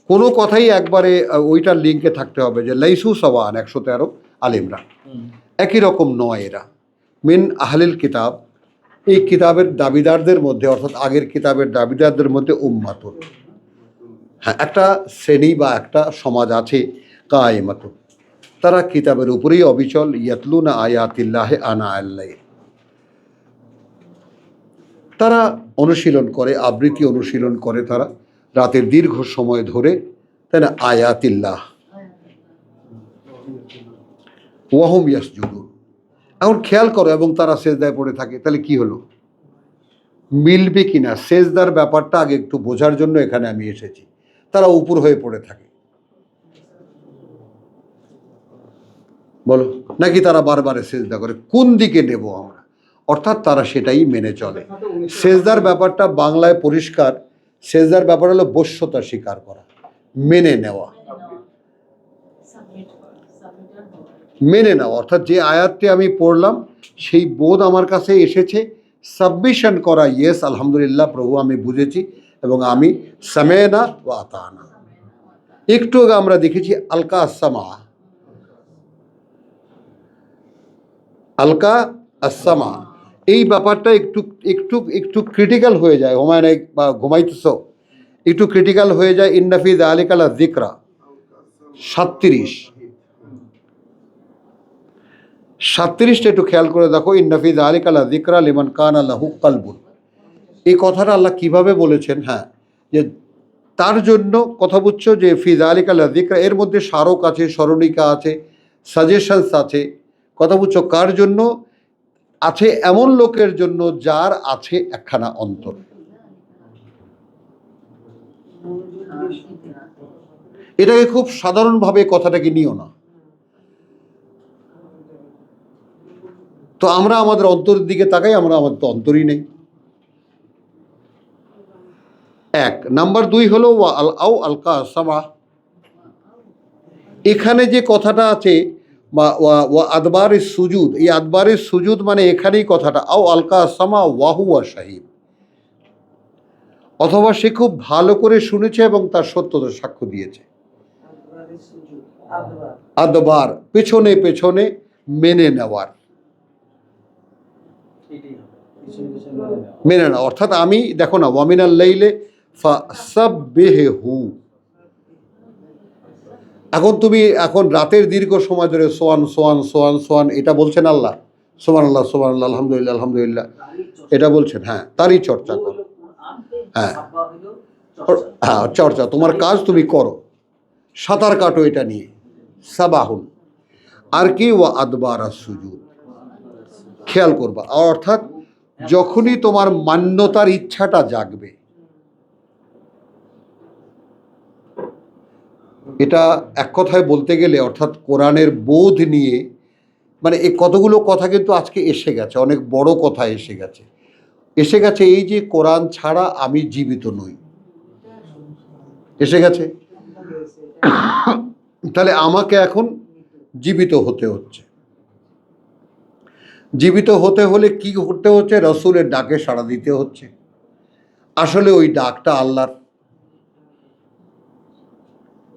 কোনো কথাই একবারে ওইটার লিঙ্কে থাকতে হবে, যে লাইসু সাওয়ান 113 আল ইমরান, একই রকম নয় এরা। মিন আহলিল কিতাব, এই কিতাবের দাবিদারদের মধ্যে, অর্থাৎ আগের কিতাবের দাবিদারদের মধ্যে উম্মাতুন, হ্যাঁ, একটা শ্রেণী বা একটা সমাজ আছে, কায়েমাতুন, তারা কিতাবের উপরেই অবিচল, ইয়াতলুনা আয়াতিল্লাহে আনা আল্লাইল, তারা অনুশীলন করে, আবৃত্তি অনুশীলন করে তারা রাতের দীর্ঘ সময় ধরে, তাই না, আয়াতিল্লাহ, ওয়াহুম ইয়াসজুদুন। এখন খেয়াল করো, এবং তারা সেজদায় পড়ে থাকে, তাহলে কি হলো? মিলবে কিনা সেজদার ব্যাপারটা আগে একটু বোঝার জন্য এখানে আমি এসেছি। তারা উপর হয়ে পড়ে থাকে, বলো, নাকি তারা বারবার সেজদা করে? কোন দিকে নেব আমরা? অর্থাৎ তারা সেটাই মেনে চলে। সেজদার ব্যাপারটা বাংলায় পরিষ্কার, সেজদার ব্যাপার হলো বশ্যতা স্বীকার করা, মেনে নেওয়া, মেনে নেওয়া, অর্থাৎ যে আয়াতটি আমি পড়লাম সেই বোধ আমার কাছে এসেছে, সাবমিশন করা, ইয়েস আলহামদুলিল্লাহ প্রভু আমি বুঝেছি, এবং আমি সামেনা ওয়া আতানা। একটু আগে আমরা দেখেছি আলকা আসামা, আলকা আসামা, এই ব্যাপারটা একটু একটু একটু ক্রিটিক্যাল হয়ে যায়, হুমায়ুন বা ঘুমাইতেছ, একটু ক্রিটিক্যাল হয়ে যায়। ইন্নাফি যালিকা লা যিকরা 37টা একটু খেয়াল করে দেখো, ইন্নাফি যালিকা লা যিকরা লিমান কানা লাহু কলবুন, এই কথাটা আল্লাহ কিভাবে বলেছেন? হ্যাঁ, যে তার জন্য, কথা বুঝছো, যে ফি যালিকা লা যিকরা, এর মধ্যে স্মারক আছে, স্মরণিকা আছে, সাজেশনস আছে, কথা বুঝছো, কার জন্য আছে? এমন লোকের জন্য যার আছে একখানা অন্তর। এটাকে খুব সাধারণভাবে কথাটাকে নিও না। তো আমরা আমাদের অন্তরের দিকে তাকাই, আমাদের তো অন্তরই নেই। 1 নাম্বার 2 হলো আলকা সামা, এখানে যে কথাটা আছে আদবারের সুজুদ, এই আদবারের সুজুদ মানে এখানেই কথাটা, আও আলকা সামা ওয়াহুয়া শাহিদ, অথবা সে খুব ভালো করে শুনেছে এবং তার সত্যতা সাক্ষ্য দিয়েছে। আদবার পেছনে পেছনে মেনে নেওয়ার, মেনে নেওয়া, অর্থাৎ আমি দেখো না, ওয়ামিনাল লাইলে ফাসাব্বিহু, এখন তুমি এখন রাতের দীর্ঘ সময় ধরে সোয়ান সোয়ান সোয়ান সোয়ান এটা বলছেন আল্লাহ, সুবহানাল্লাহ সুবহানাল্লাহ আলহামদুলিল্লাহ আলহামদুলিল্লাহ, এটা বলছেন, হ্যাঁ, তারই চর্চা করো, হ্যাঁ হ্যাঁ চর্চা, তোমার কাজ তুমি করো, সাঁতার কাটো এটা নিয়ে, সাবাহুন। আর কি? ওয়া আদবারা সুজুদ, খেয়াল করবা, অর্থাৎ যখনই তোমার মান্যতার ইচ্ছাটা জাগবে, এটা এক কথায় বলতে গেলে অর্থাৎ কোরআনের বোধ নিয়ে মানে এই কতগুলো কথা কিন্তু আজকে এসে গেছে, অনেক বড় কথা এসে গেছে এই যে কোরআন ছাড়া আমি জীবিত নই, এসে গেছে। তাহলে আমাকে এখন জীবিত হতে হচ্ছে। জীবিত হতে হলে কি করতে হচ্ছে? রসুলের ডাকে সাড়া দিতে হচ্ছে। আসলে ওই ডাকটা আল্লাহর,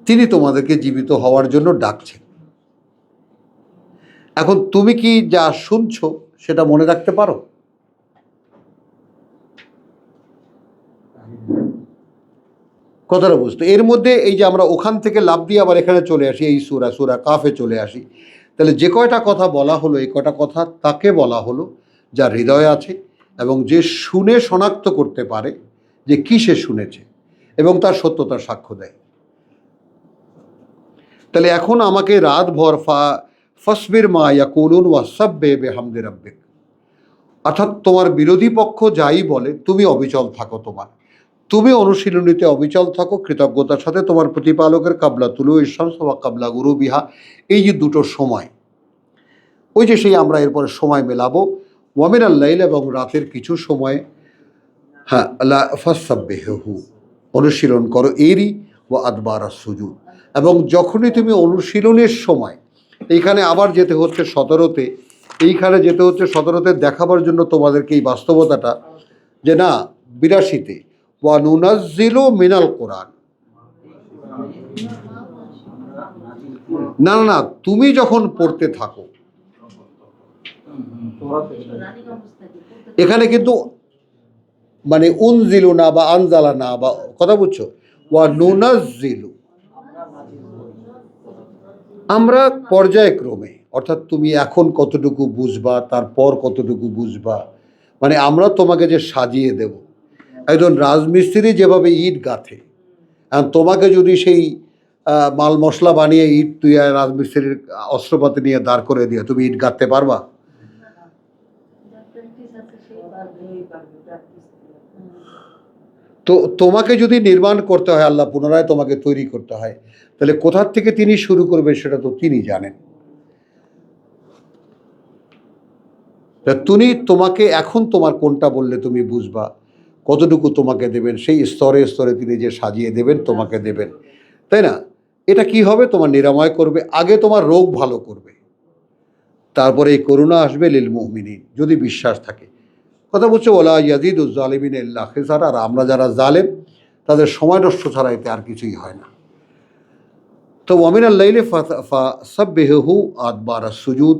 তিনি তোমাদেরকে জীবিত হওয়ার জন্য ডাকছেন। এখন তুমি কি যা শুনছো সেটা মনে রাখতে পারো? কথাটা বুঝতে, এর মধ্যে এই যে আমরা ওখান থেকে লাভ দিয়ে আবার এখানে চলে আসি, এই সূরা কাফে চলে আসি, তাহলে যে কয়টা কথা বলা হলো এই কয়টা কথা তাকে বলা হলো যা হৃদয়ে আছে এবং যে শুনে শনাক্ত করতে পারে যে কি সে শুনেছে এবং তার সত্যতার সাক্ষ্য দেয়। তাহলে এখন আমাকে রাতভর ফসবির মা ইয়াকুলুন ওয়াসাব্বিহ বিহামদি রাব্বিক, অর্থাৎ তোমার বিরোধী পক্ষ যাই বলে তুমি অবিচল থাকো, তুমি অনুশীলনীতে অবিচল থাকো কৃতজ্ঞতার সাথে তোমার প্রতিপালকের কাবলা তুলু শামস ওয়া কাবলা গুরুবিহা, এই যে দুটো সময়, ওই যে সেই আমরা এরপরে সময় মেলাবো ওয়ামিনাল লাইল, এবং রাতের কিছু সময়ে হ্যাঁ ফাসাব্বিহু অনুশীলন করো এরই ওয়া আদবারাস সুজুদ, এবং যখনই তুমি অনুশীলনের সময়, এইখানে আবার যেতে হচ্ছে 17-তে, এইখানে যেতে হচ্ছে 17-তে দেখাবার জন্য তোমাদেরকে এই বাস্তবতাটা যে না 82-তে ওয়া নুনাজ্জিলু মিনাল কোরআন, না না না তুমি যখন পড়তে থাকো, এখানে কিন্তু মানে উনজিলু না বা আনজালা না বা, কথা বুঝছো? ওয়া নুনাজ্জিলু, আমরা পর্যায়ক্রমে, অর্থাৎ তুমি এখন কতটুকু বুঝবা, তারপর কতটুকু বুঝবা, মানে আমরা তোমাকে যে সাজিয়ে দেব, একজন রাজমিস্ত্রি যেভাবে ইট গাঁথে, তোমাকে যদি সেই মাল মশলা বানিয়ে ইট তুই রাজমিস্ত্রির অস্ত্রপাতি নিয়ে দাঁড় করে দিয়ে তুমি ইট গাঁথতে পারবা? তো তোমাকে যদি নির্মাণ করতে হয়, আল্লাহ পুনরায় তোমাকে তৈরি করতে হয়, তাহলে কোথার থেকে তিনি শুরু করবেন সেটা তো তিনি জানেন। তিনি তোমাকে এখন তোমার কোনটা বললে তুমি বুঝবা, কতটুকু তোমাকে দেবেন, সেই স্তরে স্তরে তিনি যে সাজিয়ে দেবেন তোমাকে দেবেন, তাই না? এটা কি হবে? তোমার নিরাময় করবে, আগে তোমার রোগ ভালো করবে, তারপরে এই করুণা আসবে লিল মুমিনিন, যদি বিশ্বাস থাকে। কথা বলছে ওলা ইয়াজিদুজ জালিমিন ইল্লা খিসারা, আর আমরা যারা জালেম তাদের সময় নষ্ট ছাড়া এতে আর কিছুই হয় না। তো ওয়ামিনাল লাইলি ফাসাব্বিহু আদবারাস সুজুদ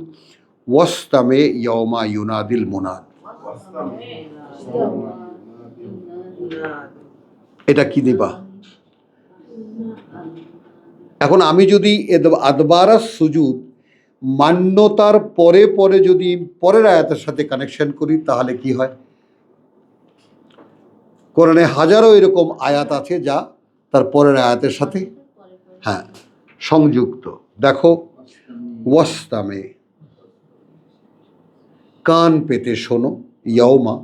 ওয়াসতামি ইয়াউমা ইউনাদিল মুনাদ, এটা কি দিবা? এখন আমি যদি আদবারাস সুজুদ মান্যতার পরে পরে যদি পরের আয়াতের সাথে কানেকশন করি তাহলে কি হয়? কোরআনে হাজারো এরকম আয়াত আছে যা তার পরের আয়াতের সাথে হ্যাঁ সংযুক্ত। দেখো ওয়াস্তামে, কান পেতে শোনো, ইয়াউমা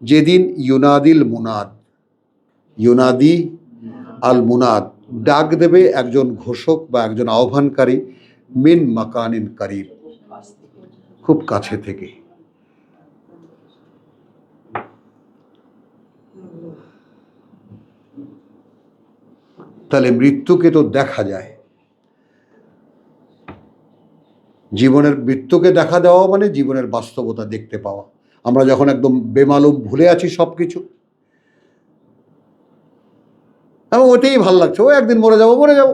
যেদিন ইউনাদিল মুনাদ, ইউনাদি আল মুনাদ ডাক দেবে একজন ঘোষক বা একজন আহ্বানকারী, মিন মাকানিন কারিব খুব কাছে থেকে। তাহলে মৃত্যুকে তো দেখা যায়, জীবনের মৃত্যুকে দেখা দেওয়া মানে জীবনের বাস্তবতা দেখতে পাওয়া। আমরা যখন একদম বেমালুম ভুলে আছি সব কিছু, এবং ওটাই ভালো লাগছে, ও একদিন মরে যাবো মরে যাবো,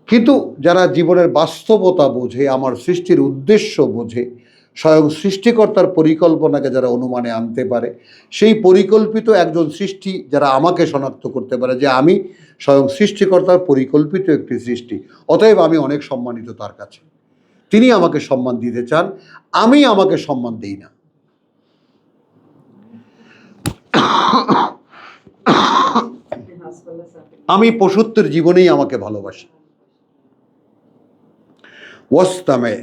কিন্তু যারা জীবনের বাস্তবতা বোঝে, আমার সৃষ্টির উদ্দেশ্য বোঝে, স্বয়ং সৃষ্টিকর্তার পরিকল্পনাকে যারা অনুমানে আনতে পারে, সেই পরিকল্পিত একজন সৃষ্টি যারা আমাকে শনাক্ত করতে পারে যে আমি স্বয়ং সৃষ্টিকর্তার পরিকল্পিত একটি সৃষ্টি, অতএব আমি অনেক সম্মানিত তার কাছে, তিনি আমাকে সম্মান দিতে চান, আমি আমাকে সম্মান দিই না। আমি পশুত্বের জীবনেই আমাকে ভালোবাসি। ওয়াস্তামে,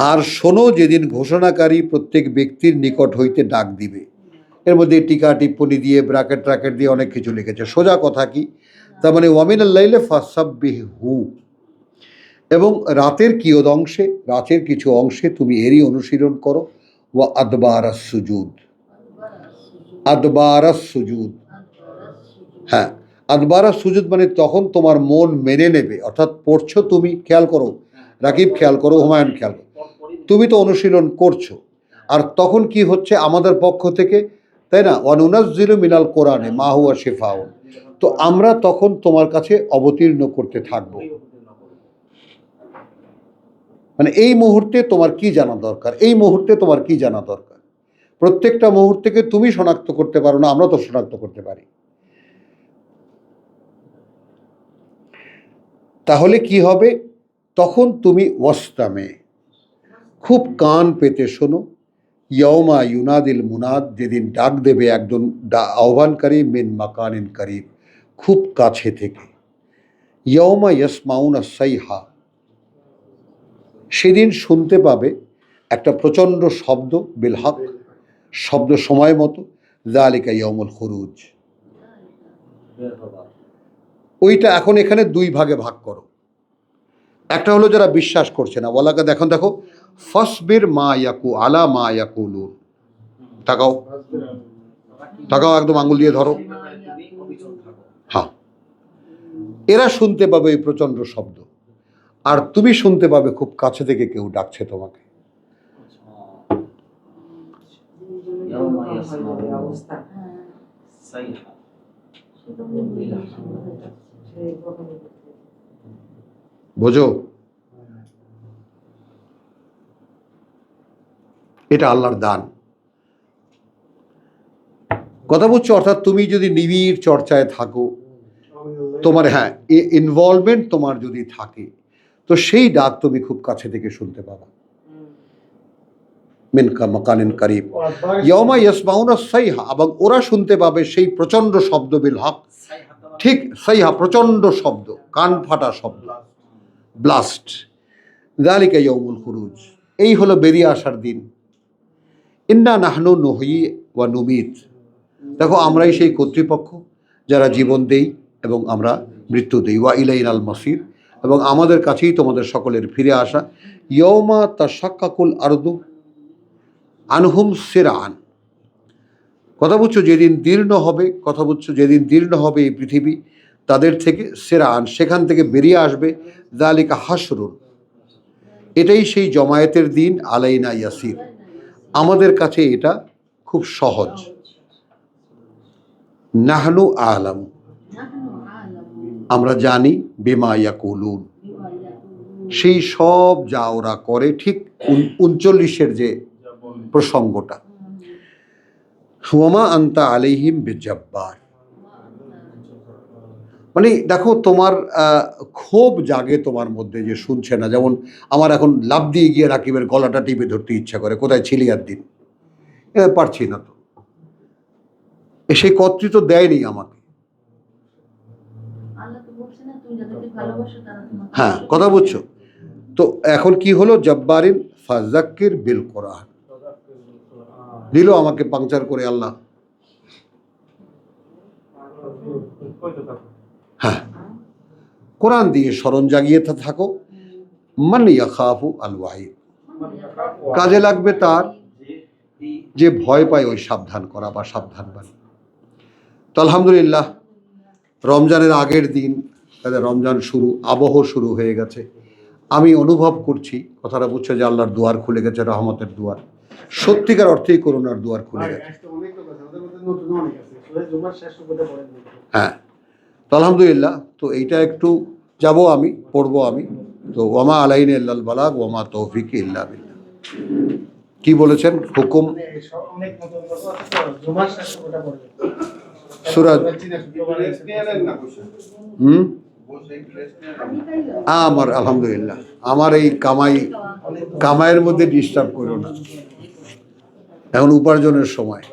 আর শোনো যেদিন ঘোষণাকারী প্রত্যেক ব্যক্তির নিকট হইতে ডাক দিবে, এর মধ্যে টিকা টিপ্পনি দিয়ে ব্র্যাকেট ট্র্যাকেট দিয়ে অনেক কিছু লিখেছে। সোজা কথা কি, তার মানে ওয়ামিনাল লাইলি ফাসাব্বিহু, এবং রাতের কিয়দংশে, রাতের কিছু অংশে তুমি এরই অনুশীলন করো। ওয়া আদবারাস সুজুদ, আদবারাস সুজুদ, হ্যাঁ আদবারাস সুজুদ মানে তখন তোমার মন মেনে নেবে, অর্থাৎ পড়ছো তুমি, খেয়াল করো রাকিব, খেয়াল করো, হুমায়ুন খেয়াল করো, তুমি তো অনুশীলন করছো, আর তখন কি হচ্ছে আমাদের পক্ষ থেকে, তাই না, ওয়ানুনাজ্জিলু মিনাল কোরআনে মা হুয়া শিফাউন, তো আমরা তখন তোমার কাছে অবতীর্ণ করতে থাকবো। মানে এই মুহূর্তে তোমার কি জানা দরকার, এই মুহূর্তে তোমার কি জানা দরকার, প্রত্যেকটা মুহূর্তকে তুমি শনাক্ত করতে পারো না, আমরা তো শনাক্ত করতে পারি। তাহলে কি হবে, তখন তুমি ওয়াস্তামে, খুব কান পেতে শোনো, ইয়ৌমা ইউনাদিল মুনাদ, যেদিন ডাক দেবে একজন আহ্বানকারী, মিন মাকানিন করিব, খুব কাছে থেকে, ইয়ৌমা ইয়াসমাউনা সাইহা, সেদিন শুনতে পাবে একটা প্রচণ্ড শব্দ, বিল হক, শব্দ সময় মতো, যালিকা ইয়াউমুল খুরুজ, ওইটা এখন এখানে দুই ভাগে ভাগ করো। একটা হলো যারা বিশ্বাস করছে না, ওয়ালাকা, দেখো দেখো, ফাসবির মা ইয়াকু আলা মা ইয়াকুলুন, তাকাও তাকাও, একদম আঙ্গুল দিয়ে ধরো, হ্যাঁ, এরা শুনতে পাবে এই প্রচণ্ড শব্দ, আর তুমি শুনতে পাবে খুব কাছে থেকে কেউ ডাকছে তোমাকে। বোঝো, এটা আল্লাহর দান, কথা বুঝছো? অর্থাৎ তুমি যদি নিবিড় চর্চায় থাকো, তোমার হ্যাঁ ইনভলভমেন্ট তোমার যদি থাকে, তো সেই ডাক তুমি খুব কাছে থেকে শুনতে পাবা। মিন মাকানিন করিব, ইয়াউমা ইয়াসমাউনা সাইহা, এবং ওরা শুনতে পাবে সেই প্রচণ্ড শব্দ, বিল হক, ঠিক সাইহা, প্রচণ্ড শব্দ, কান ফাটা শব্দ, ব্লাস্ট, যালিকা ইয়াউমুল খুরুজ, এই হলো বেরিয়ে আসার দিন। ইন্না নাহনু নুহয়ি ওয়া নুমিত, দেখো আমরাই সেই কর্তৃপক্ষ যারা জীবন দেই এবং আমরা মৃত্যু দেই, ওয়া ইলাইনাল মাসির, এবং আমাদের কাছেই তোমাদের সকলের ফিরে আসা। ইয়ৌমা তাশাক্কাকুল আরদু আনহুম সিরআন, কথা বুঝছো, যেদিন দীর্ণ হবে, কথা বুঝছো, যেদিন দীর্ণ হবে এই পৃথিবী তাদের থেকে, সিরআন, সেখান থেকে বেরিয়ে আসবে, যালিকা হাসরুন, এটাই সেই জমায়েতের দিন, আলাইনা ইয়াসির, আমাদের কাছে এটা খুব সহজ। নাহনু আলাম, আমরা জানি, বিমা ইয়াকুলুন, সেই সব যা ওরা করে, ঠিক 39-এর যে প্রসঙ্গটা, ওয়ামা আনতা আলাইহিম বিজাব্বার, মানে দেখো তোমার ক্ষোভ জাগে তোমার মধ্যে, যে শুনছে না, যেমন আমার এখন লাফ দিয়ে গিয়ে রাকিবের গলাটা টিপে ধরতে ইচ্ছা করে, কোথায় ছিলি আর দিন, পারছি না তো, সেই কর্তৃত্ব দেয়নি আমাকে। হ্যাঁ, কথা বুঝছো? তো এখন কি হলো, জব্বারিন ফাযাক্কির বিল কোরআন, দিল আমাকে পাংচার করে আল্লাহ। হ্যাঁ, কোরআন দিয়ে স্মরণ জাগিয়ে থাকো, মান ইয়াখাফু আল ওয়াইদ, কাজে লাগবে তার যে ভয় পায়, ওই সাবধান করা বা সাবধান বাণী। তো আলহামদুলিল্লাহ, রমজানের আগের দিন, রমজান শুরু, আবহ শুরু হয়ে গেছে, আমি অনুভব করছি, কথাটা বুঝছে, যে আল্লাহর দুয়ার খুলে গেছে, রহমতের দুয়ার, সত্যিকার অর্থেই করুণার দুয়ার খুলে গেছে। হ্যাঁ, তো আলহামদুলিল্লাহ, তো এইটা একটু যাব আমি, পড়বো আমি, তো ওয়ামা আলাইনা ইল্লাল বালাগ ওয়ামা তৌফিক ইল্লা বিল্লাহ। কি বলেছেন হুকুম? সূরা আমার আলহামদুলিল্লাহ, আমার এই কামাইয়ের মধ্যে ডিস্টার্ব করো না, এখন উপার্জনের সময়।